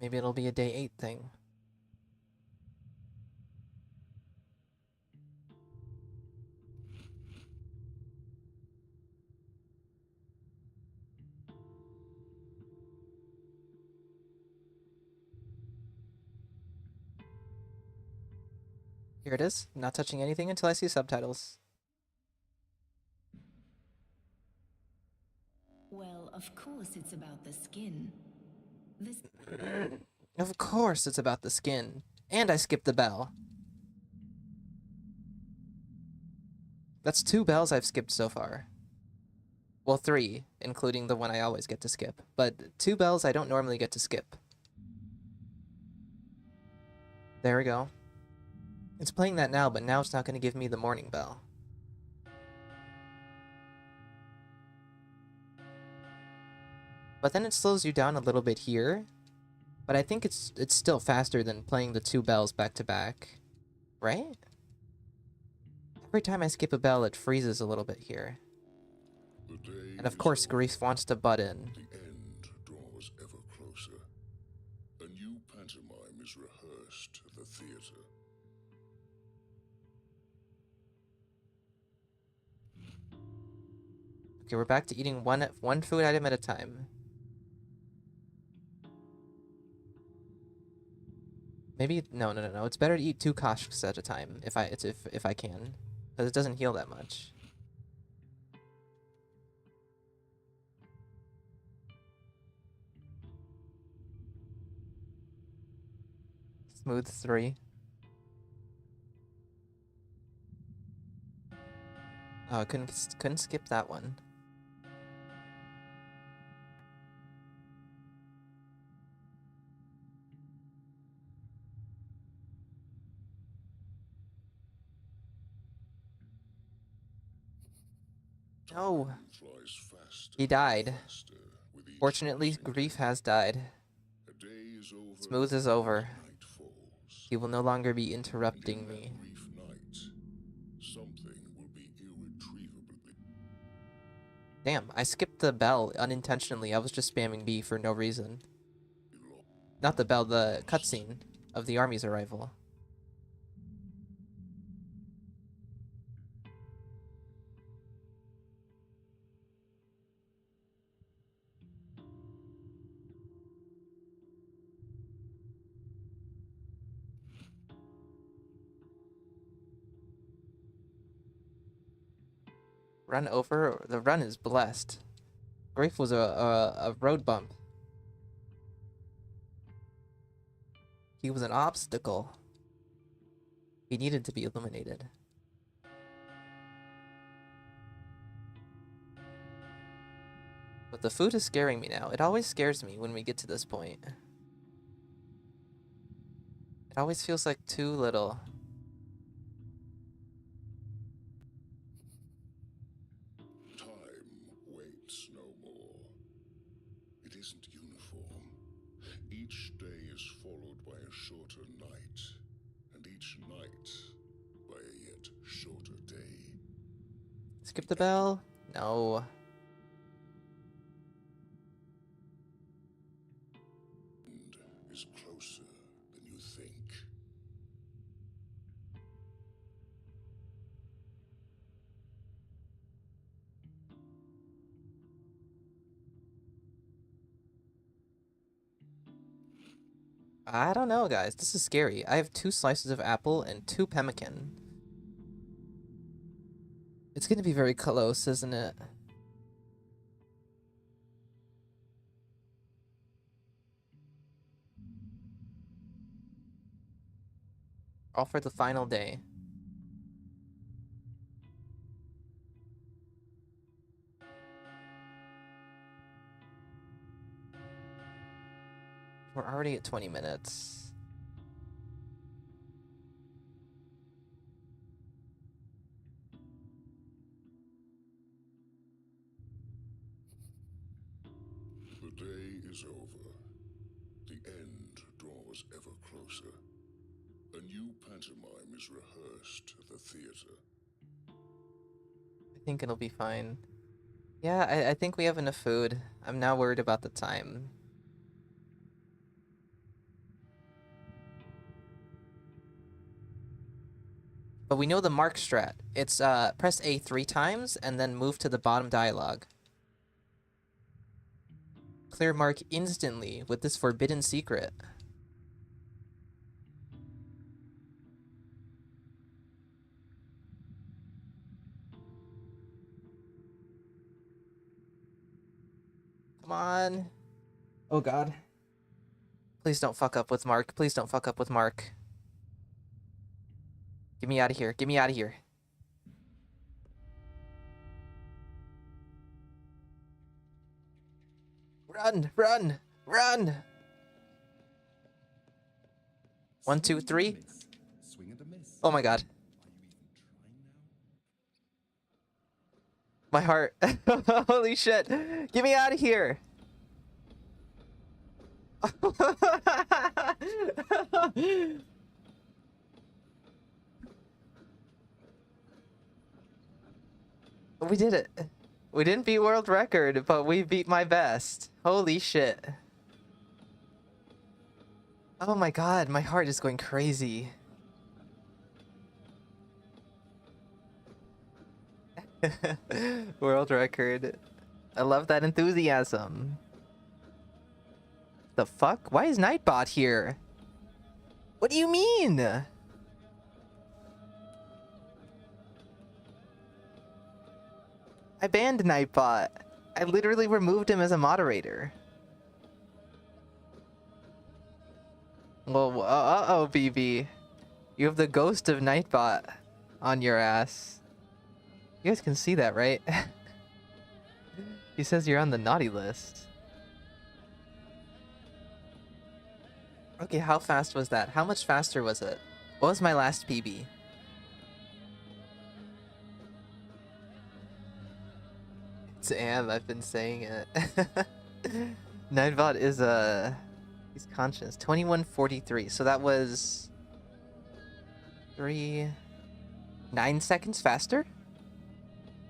Maybe it'll be a day 8 thing. Here it is. Not touching anything until I see subtitles. Well, of course it's about the skin. This Of course it's about the skin. And I skipped the bell. That's 2 bells I've skipped so far. Well, 3, including the one I always get to skip. But 2 bells I don't normally get to skip. There we go. It's playing that now, but now it's not going to give me the morning bell. But then it slows you down a little bit here. But I think it's still faster than playing the 2 bells back to back. Right? Every time I skip a bell, it freezes a little bit here. The day And of is course, over. Grief wants to butt in. The end draws ever closer. A new pantomime is rehearsed at the theater. Okay, we're back to eating one food item at a time. Maybe no. It's better to eat 2 koshks at a time if I can, because it doesn't heal that much. Smooth 3. Oh, I couldn't skip that one. No, Flies faster, he died. faster with each Fortunately, passing Grief day. has died. A day is over, Smooth is over. night falls. He will no longer be And interrupting in that me. brief night, something will be irretrievably Damn, I skipped the bell unintentionally. I was just spamming B for no reason. lost. Not the bell, the cutscene of the army's arrival. Run over? The run is blessed. Grief was a road bump. He was an obstacle. He needed to be eliminated. But the food is scaring me now. It always scares me when we get to this point. It always feels like too little. Time waits no more. It isn't uniform. Each day is followed by a shorter night, and each night by a yet shorter day. Skip the bell? No. End is is closer than you think. I don't know, guys. This is scary. I have 2 slices of apple and 2 pemmican. It's gonna be very close, isn't it? All for the final day. We're already at 20 minutes. The day is over. The end draws ever closer. A new pantomime is rehearsed at the theater. I think it'll be fine. Yeah, I think we have enough food. I'm now worried about the time. But we know the mark strat. It's press A 3 times and then move to the bottom dialogue. Clear mark instantly with this forbidden secret. Come on. Oh god. Please don't fuck up with Mark. Please don't fuck up with Mark. Get me out of here. Get me out of here. Run! Run! Run! 1, 2, 3. Swing and a miss. Oh my god. Are you even trying now? My heart. Holy shit. Get me out of here. We did it. We didn't beat world record, but we beat my best. Holy shit. Oh my god, my heart is going crazy. World record. I love that enthusiasm. The fuck? Why is Nightbot here? What do you mean? I banned Nightbot. I literally removed him as a moderator. Well, uh-oh, BB. You have the ghost of Nightbot on your ass. You guys can see that, right? He says you're on the naughty list. Okay, how fast was that? How much faster was it? What was my last PB? Damn, I've been saying it. Nightbot is he's conscious. 21:43. So that was 9 seconds faster?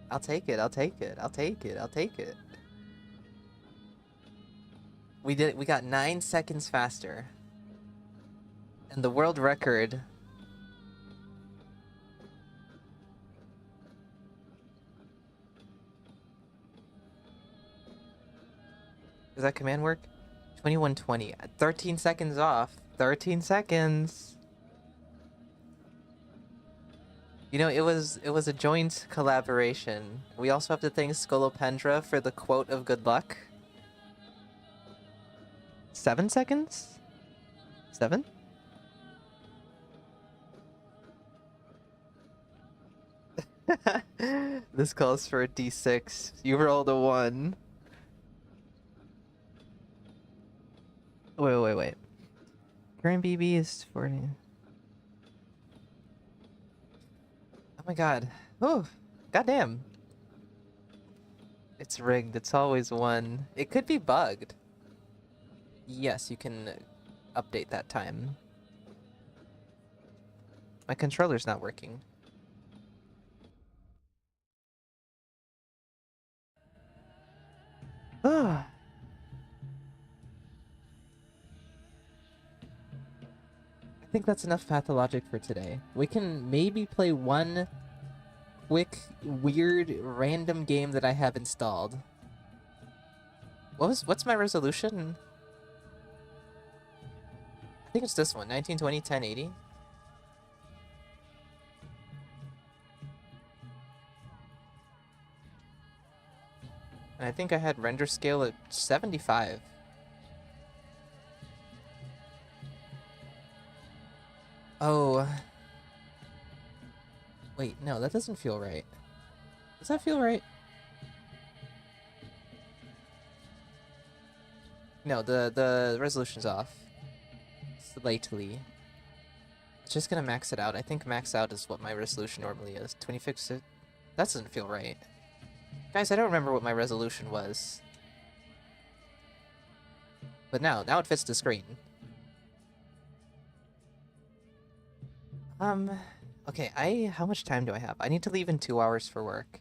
I'll take it. I'll take it. I'll take it. I'll take it. We did it. We got 9 seconds faster. And the world record. Does that command work? 21:20. 13 seconds off. 13 seconds. You know, it was a joint collaboration. We also have to thank Skolopendra for the quote of good luck. 7 seconds? 7? This calls for a D6. You rolled a 1. Wait. Current BB is 40. Oh my god. Oh, goddamn. It's rigged. It's always 1. It could be bugged. Yes, you can update that time. My controller's not working. Ah. think that's enough pathologic for today. We can maybe play one quick, weird, random game that I have installed. What's my resolution? I think it's this one, 1920 1080. And I think I had render scale at 75. Oh. Wait, no, that doesn't feel right. Does that feel right? No, the resolution's off. Slightly. It's just gonna max it out. I think max out is what my resolution normally is. 26. That doesn't feel right. Guys, I don't remember what my resolution was. But now it fits the screen. Okay, how much time do I have? I need to leave in 2 hours for work.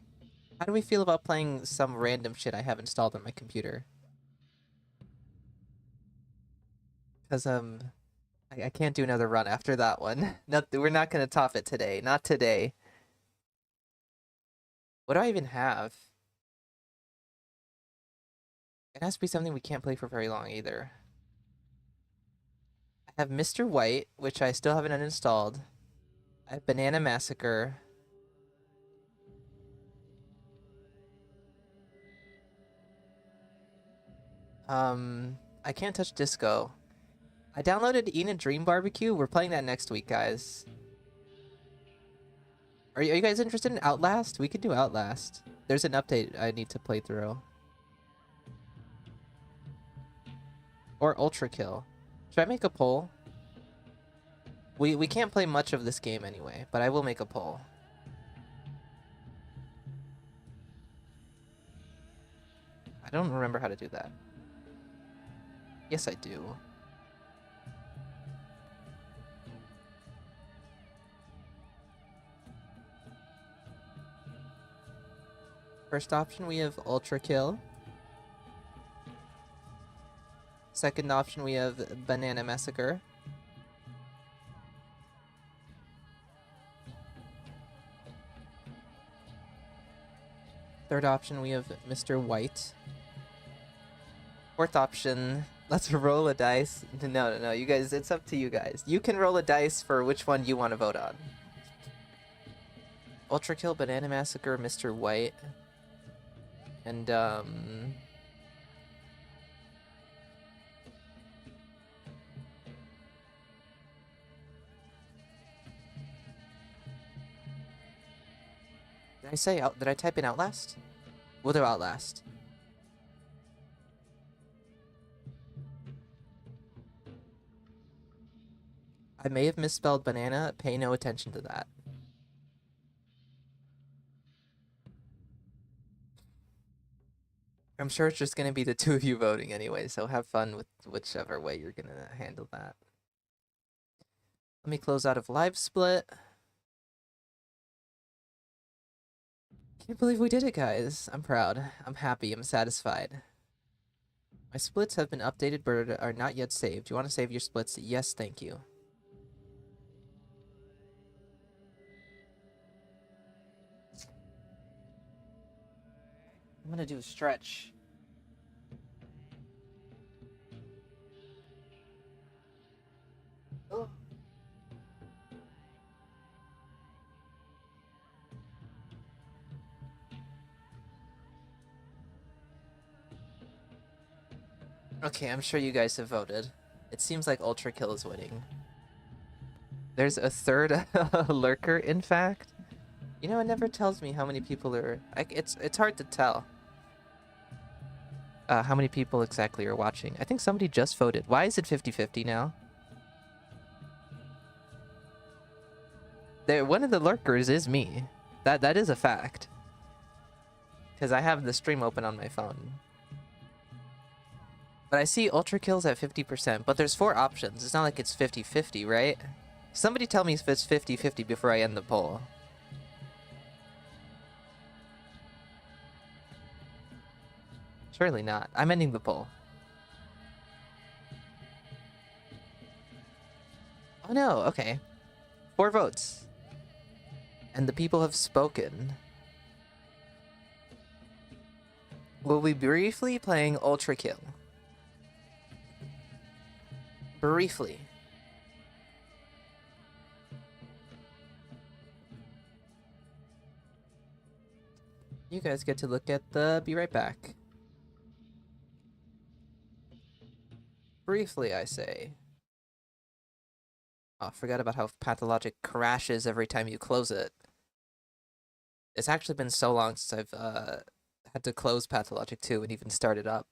How do we feel about playing some random shit I have installed on my computer? Because, I can't do another run after that one. We're not gonna top it today. Not today. What do I even have? It has to be something we can't play for very long either. I have Mr. White, which I still haven't uninstalled. I have Banana Massacre. I can't touch Disco. I downloaded Eat a Dream Barbecue. We're playing that next week, guys. Are you guys interested in Outlast? We could do Outlast. There's an update I need to play through. Or Ultrakill. Should I make a poll? We can't play much of this game anyway, but I will make a poll. I don't remember how to do that. Yes, I do. First option, we have Ultrakill. Second option, we have Banana Massacre. Third option, we have Mr. White. Fourth option, let's roll a dice. No, you guys, it's up to you guys. You can roll a dice for which one you want to vote on. Ultrakill, Banana Massacre, Mr. White. And, Did I type in Outlast? We'll do Outlast. I may have misspelled banana. Pay no attention to that. I'm sure it's just going to be the two of you voting anyway, so have fun with whichever way you're going to handle that. Let me close out of Live Split. Can't believe we did it, guys. I'm proud. I'm happy. I'm satisfied. My splits have been updated but are not yet saved. Do you want to save your splits? Yes, thank you. I'm gonna do a stretch. Oh. Okay, I'm sure you guys have voted. It seems like Ultrakill is winning. There's a third lurker, in fact. You know, it never tells me how many people are... It's hard to tell. How many people exactly are watching. I think somebody just voted. Why is it 50-50 now? One of the lurkers is me. That is a fact. Because I have the stream open on my phone. But I see Ultrakill's at 50%, but there's 4 options. It's not like it's 50-50, right? Somebody tell me if it's 50-50 before I end the poll. Surely not. I'm ending the poll. Oh no, okay. 4 votes. And the people have spoken. We'll be briefly playing ultrakill. Briefly. You guys get to look at the be right back. Briefly, I say. Oh, forgot about how Pathologic crashes every time you close it. It's actually been so long since I've had to close Pathologic 2 and even start it up.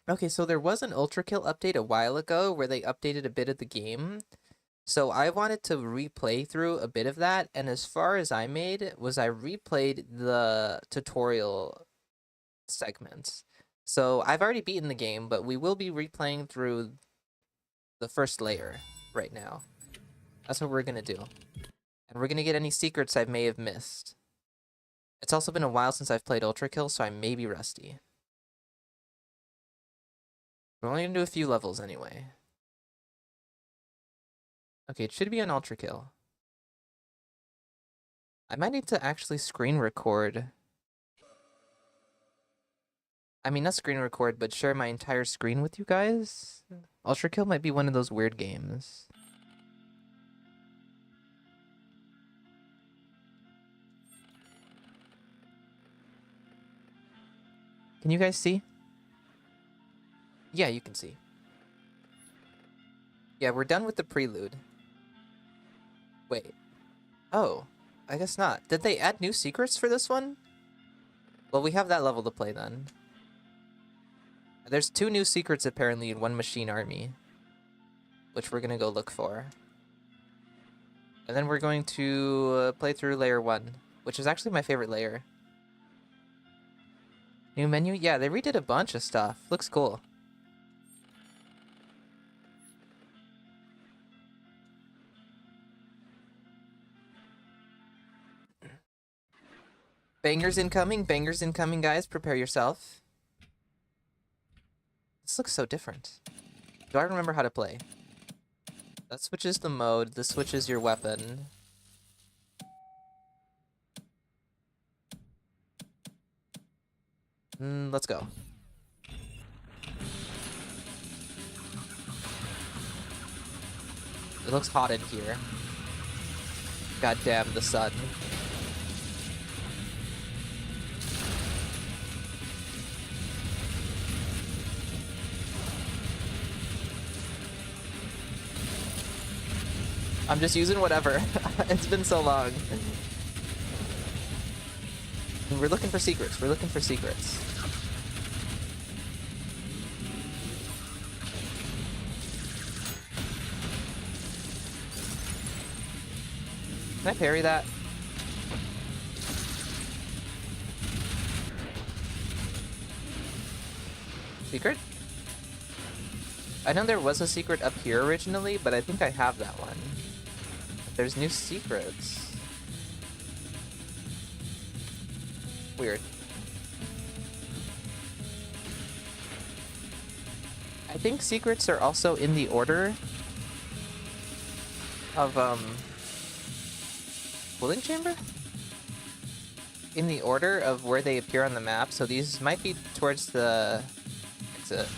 Okay, so there was an ultrakill update a while ago where they updated a bit of the game. So I wanted to replay through a bit of that, and as far as I made was I replayed the tutorial segments. So I've already beaten the game, but we will be replaying through the first layer right now. That's what we're gonna do. And we're gonna get any secrets I may have missed. It's also been a while since I've played Ultrakill, so I may be rusty. We're only gonna do a few levels anyway. Okay, it should be an Ultrakill. I might need to actually screen record. I mean, not screen record, but share my entire screen with you guys. Ultrakill might be one of those weird games. Can you guys see? Yeah, you can see. Yeah, we're done with the prelude. Wait. Oh, I guess not. Did they add new secrets for this one? Well, we have that level to play then. There's 2 new secrets apparently in one machine army, which we're gonna go look for. And then we're going to play through layer 1, which is actually my favorite layer. New menu? Yeah, they redid a bunch of stuff. Looks cool. Bangers incoming, guys. Prepare yourself. This looks so different. Do I remember how to play? That switches the mode. This switches your weapon. Let's go. It looks hot in here. God damn the sun. I'm just using whatever. It's been so long. We're looking for secrets. We're looking for secrets. Can I parry that? Secret? I know there was a secret up here originally, but I think I have that one. There's new secrets. Weird. I think secrets are also in the order of, cooling chamber? In the order of where they appear on the map, so these might be towards the exit.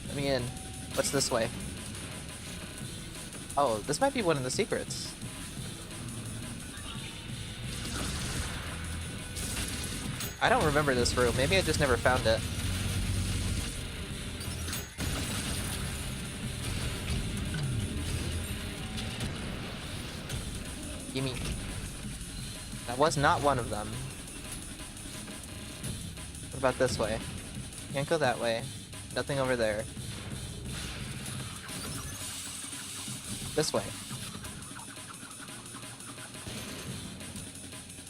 Let me in. What's this way? Oh, this might be one of the secrets. I don't remember this room. Maybe I just never found it. Gimme. That was not one of them. What about this way? Can't go that way. Nothing over there. This way. I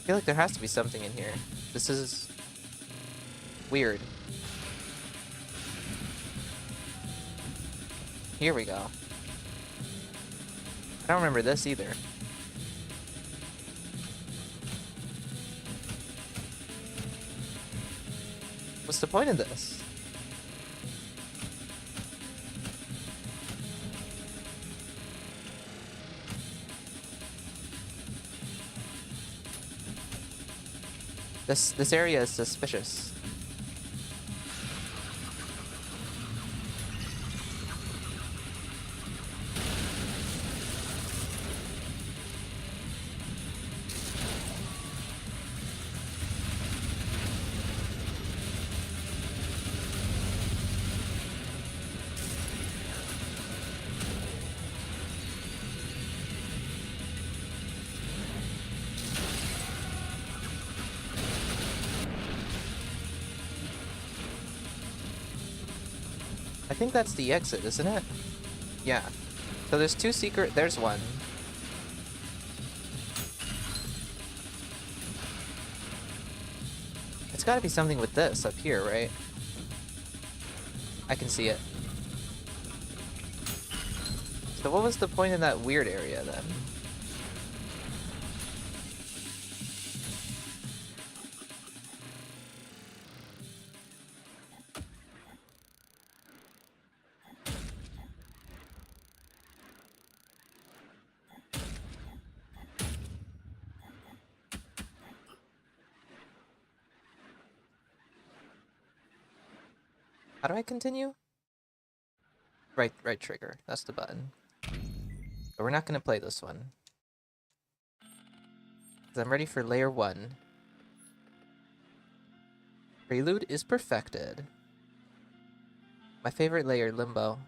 feel like there has to be something in here. This is weird. Here we go. I don't remember this either. What's the point of this? This area is suspicious. I think that's the exit, isn't it? Yeah. So there's two secret... There's one. It's gotta be something with this up here, right? I can see it. So what was the point in that weird area then? How do I continue? Right trigger. That's the button. But we're not gonna play this one. 'Cause I'm ready for layer 1. Prelude is perfected. My favorite layer, Limbo.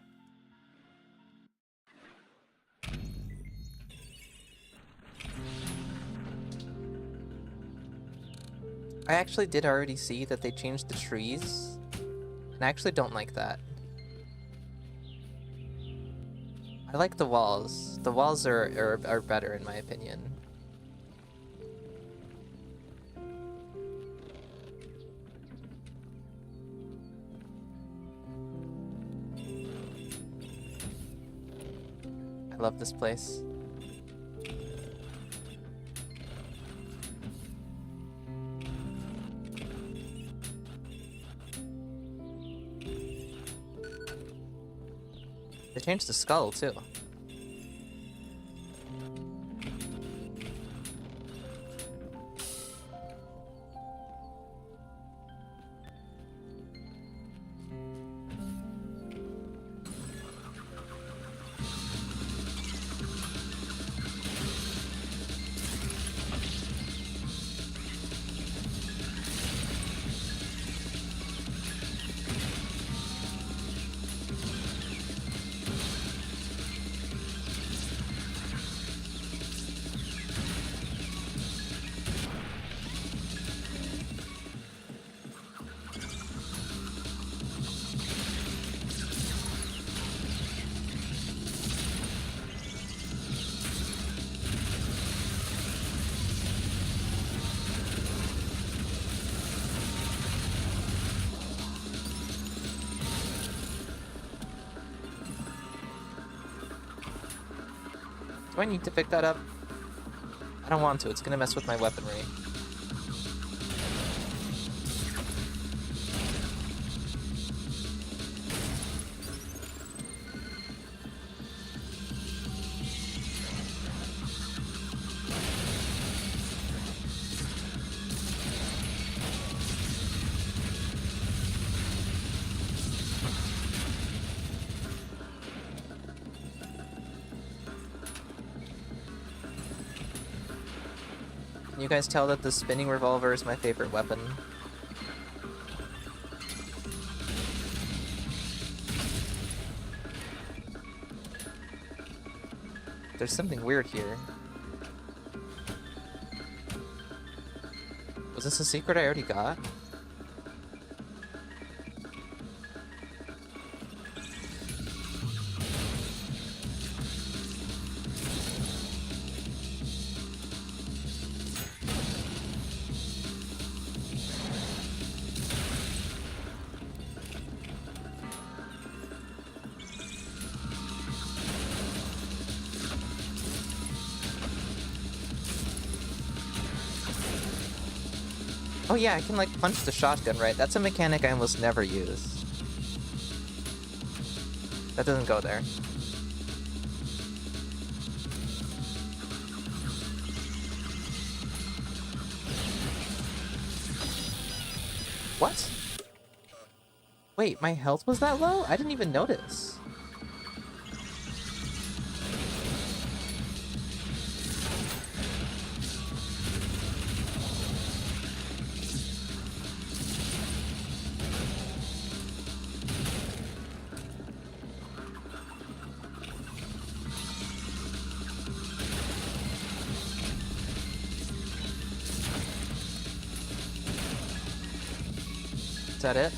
I actually did already see that they changed the trees. And I actually don't like that. I like the walls. The walls are better in my opinion. I love this place. They changed the skull, too. Do I need to pick that up? I don't want to. It's gonna mess with my weaponry. Can you guys tell that the spinning revolver is my favorite weapon? There's something weird here. Was this a secret I already got? Oh yeah, I can like punch the shotgun, right? That's a mechanic I almost never use. That doesn't go there. What? Wait, my health was that low? I didn't even notice. Is that it?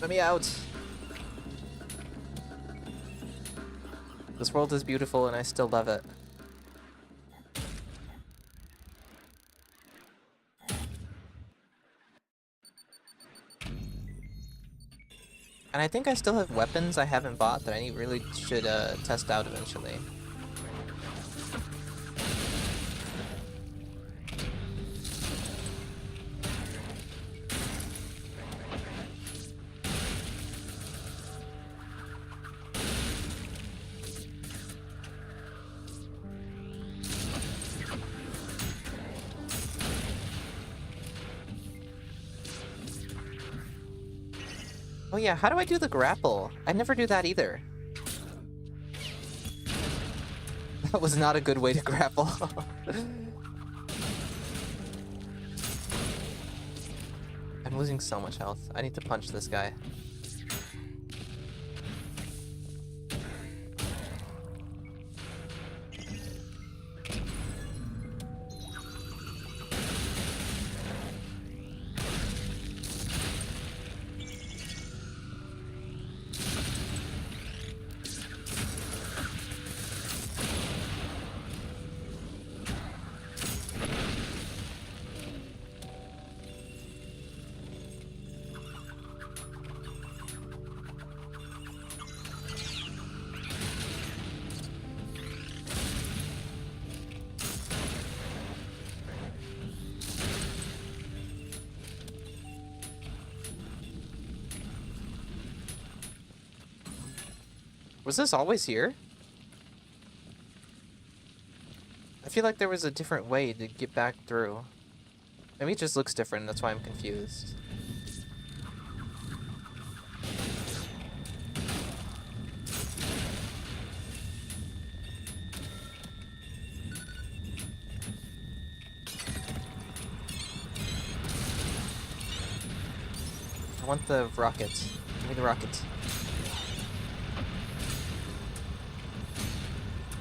Let me out. This world is beautiful and I still love it. And I think I still have weapons I haven't bought that I really should test out eventually. Oh yeah, how do I do the grapple? I never do that either. That was not a good way to grapple. I'm losing so much health. I need to punch this guy. Was this always here? I feel like there was a different way to get back through. Maybe it just looks different, that's why I'm confused. I want the rocket. Give me the rocket.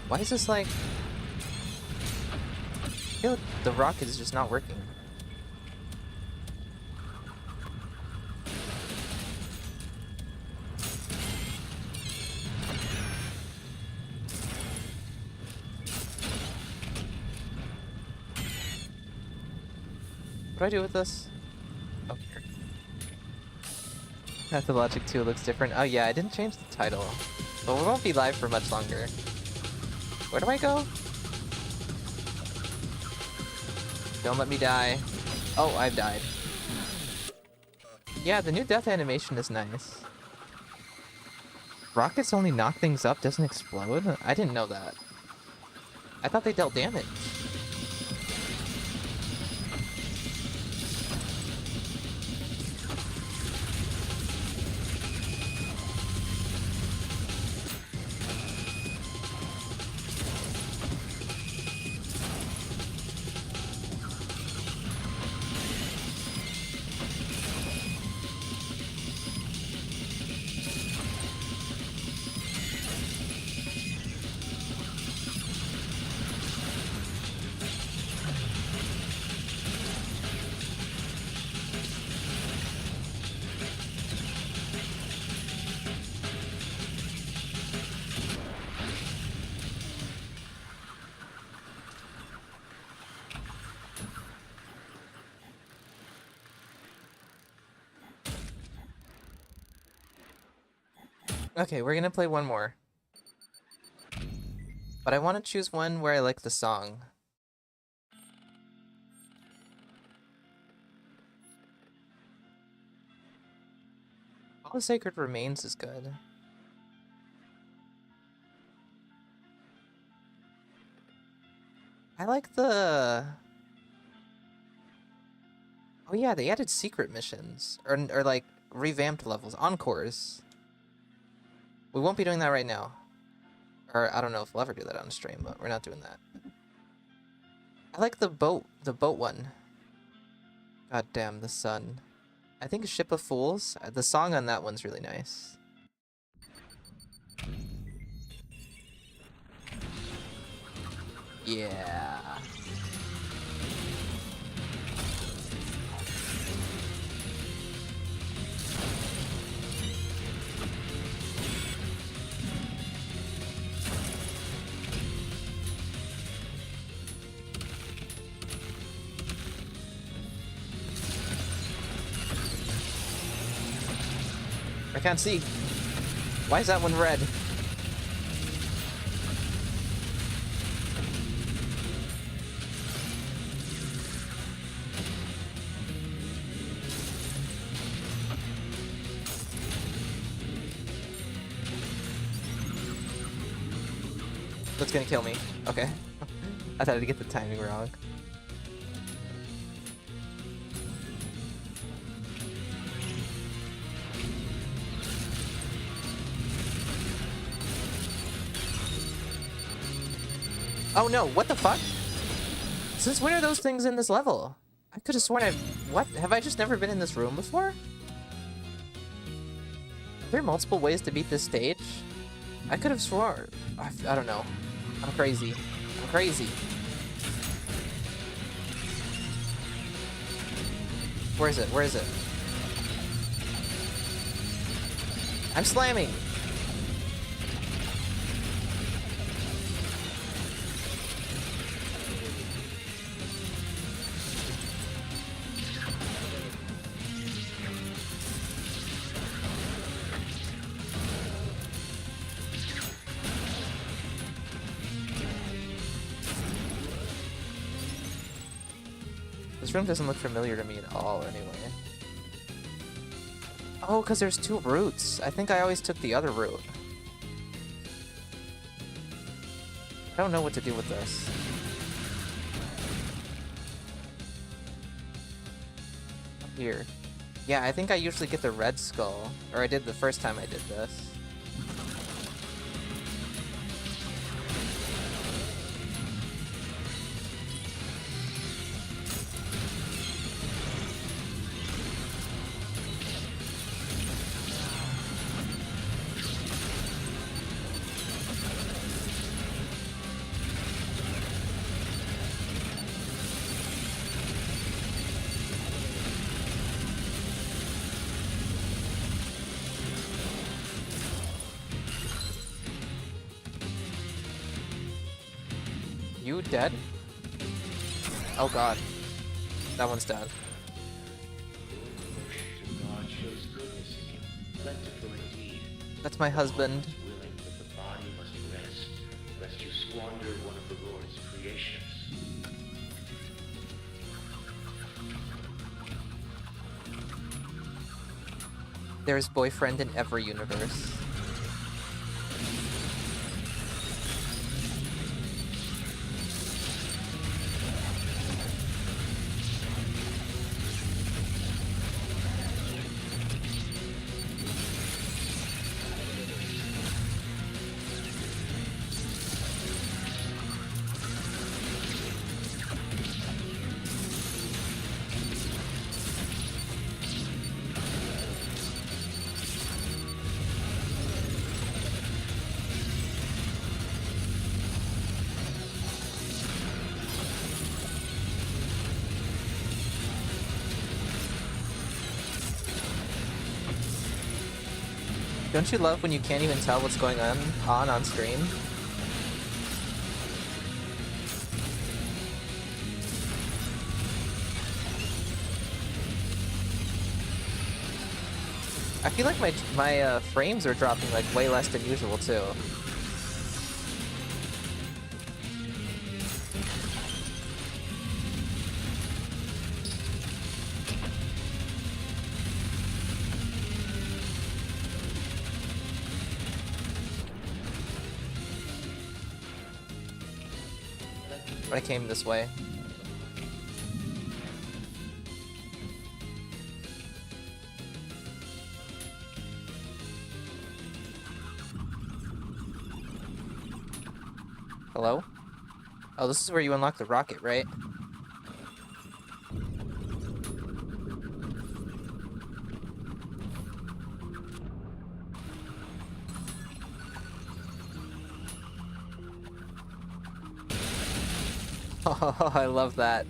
Why is this like... I feel like the rocket is just not working. What do I do with this? Oh, here. Pathologic 2 looks different. Oh yeah, I didn't change the title. But we won't be live for much longer. Where do I go? Don't let me die. Oh, I've died. Yeah, the new death animation is nice. Rockets only knock things up, doesn't explode? I didn't know that. I thought they dealt damage. Okay, we're gonna play one more. But I want to choose one where I like the song. All the Sacred Remains is good. I like the... Oh yeah, they added secret missions. Or like, revamped levels. Encores. We won't be doing that right now. Or, I don't know if we'll ever do that on stream, but we're not doing that. I like the boat one. God damn, the sun. I think Ship of Fools. The song on that one's really nice. Yeah. I can't see. Why is that one red? That's gonna kill me. Okay. I thought I'd get the timing wrong. Oh no, what the fuck? Since when are those things in this level? I could have sworn What? Have I just never been in this room before? Are there multiple ways to beat this stage? I could have sworn... I don't know. I'm crazy. I'm crazy. Where is it? Where is it? I'm slamming! This room doesn't look familiar to me at all, anyway. Oh, because there's two routes. I think I always took the other route. I don't know what to do with this. Up here. Yeah, I think I usually get the red skull. Or I did the first time I did this. You dead? Oh god. That one's dead. God shows goodness in you, plentiful indeed. That's my husband. Willing that the body must rest, lest you squander one of the Lord's creations. There's boyfriend in every universe. Don't you love when you can't even tell what's going on screen? I feel like my frames are dropping like way less than usual too. I came this way. Hello? Oh, this is where you unlock the rocket, right? Oh, I love that.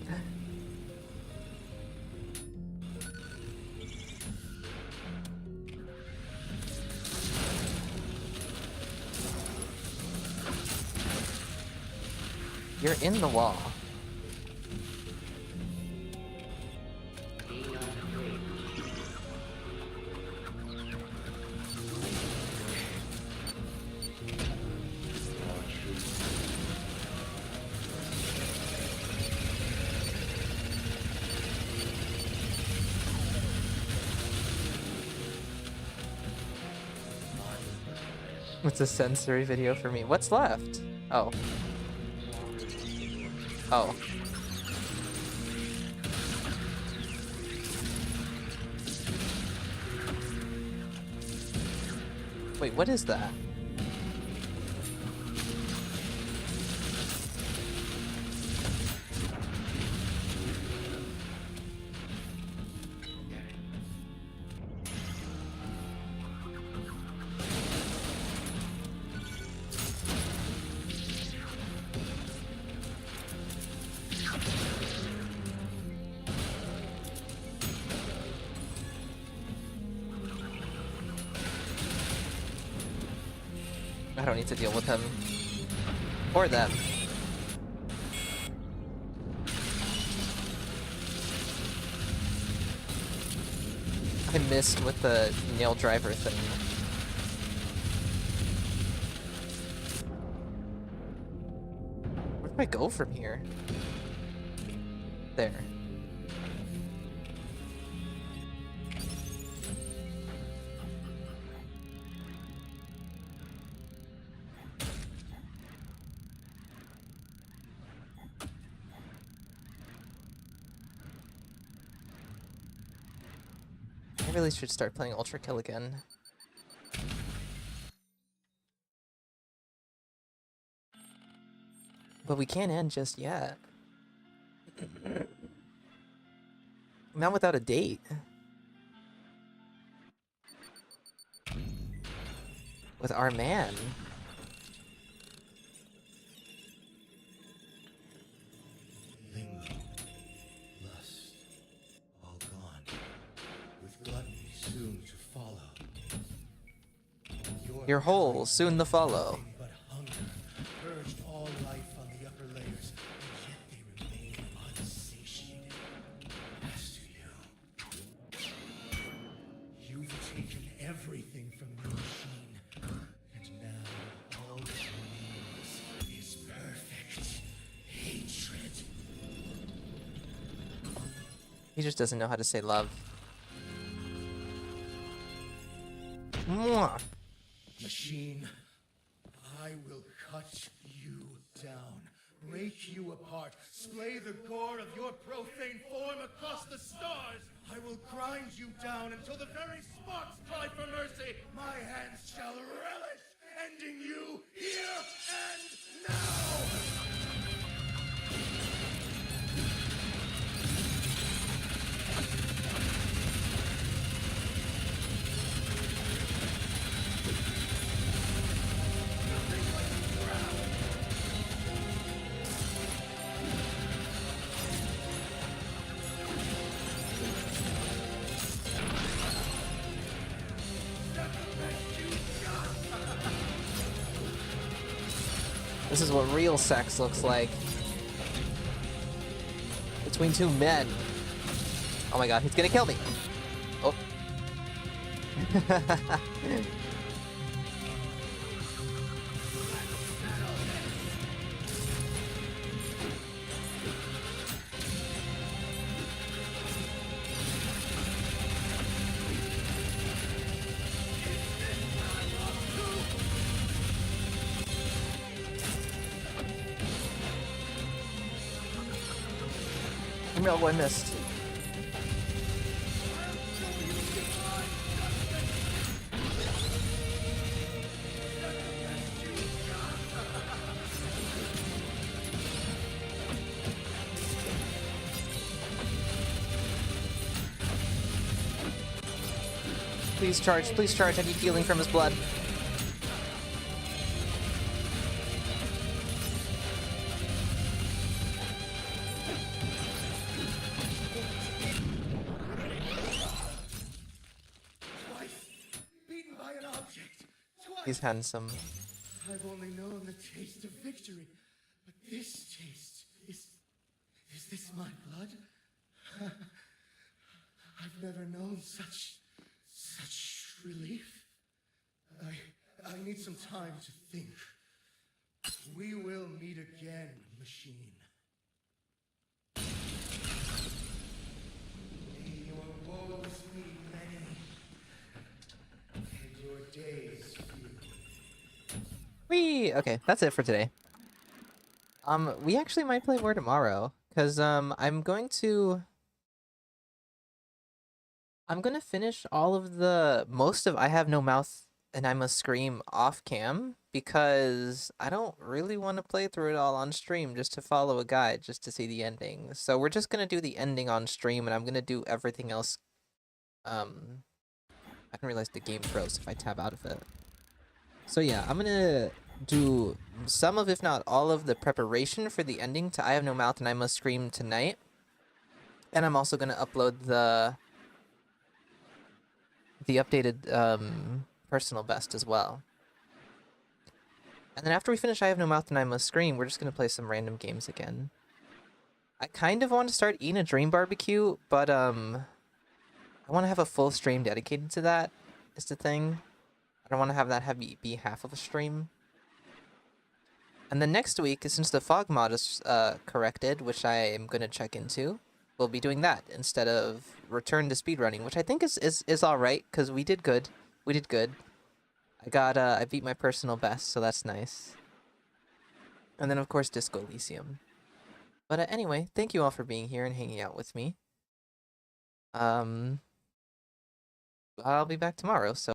You're in the wall. It's a sensory video for me. What's left? Oh. Oh. Wait, what is that? I don't need to deal with him. Or them. I missed with the nail driver thing. Where do I go from here? There. I really should start playing ultrakill again. But we can't end just yet. Not without a date. With our man. Lingo, lust, all gone, with gluttony soon to follow. Your hole soon to follow. But hunger purged all life on the upper layers, and yet they remain unsatiated. As to you, you've taken everything from your machine, and now all that remains is perfect hatred. He just doesn't know how to say love. Mwah. Machine, I will cut you down, break you apart, splay the gore of your profane form across the stars. I will grind you down until the very sparks cry for mercy. My hands shall relish ending you here and now. This is what real sex looks like. Between two men. Oh my god, he's gonna kill me. Oh. No, I missed. Please charge, I need healing from his blood. Beaten by an object. Twice. He's handsome. I've only known the taste of victory, but this taste is this my blood? I've never known such relief. I need some time to think. We will meet again, machine. May your woes be many, and your days few. Whee! Okay, that's it for today. We actually might play more tomorrow, because, I'm gonna finish all of most of I Have No Mouth and I Must Scream off cam, because I don't really want to play through it all on stream just to follow a guide, just to see the ending. So we're just gonna do the ending on stream, and I'm gonna do everything else. I didn't realize the game froze if I tab out of it. So yeah, I'm gonna do some of, if not all of, the preparation for the ending to I Have No Mouth and I Must Scream tonight. And I'm also gonna upload the updated personal best as well. And then after we finish I Have No Mouth and I Must Scream, we're just gonna play some random games again. I kind of want to start eating a dream barbecue, but I want to have a full stream dedicated to that, is the thing. I don't want to have that be half of a stream. And then next week, since the fog mod is corrected, which I am going to check into, we'll be doing that instead of return to speedrunning, which I think is alright, because we did good. We did good. I beat my personal best, so that's nice. And then, of course, Disco Elysium. But anyway, thank you all for being here and hanging out with me. I'll be back tomorrow, so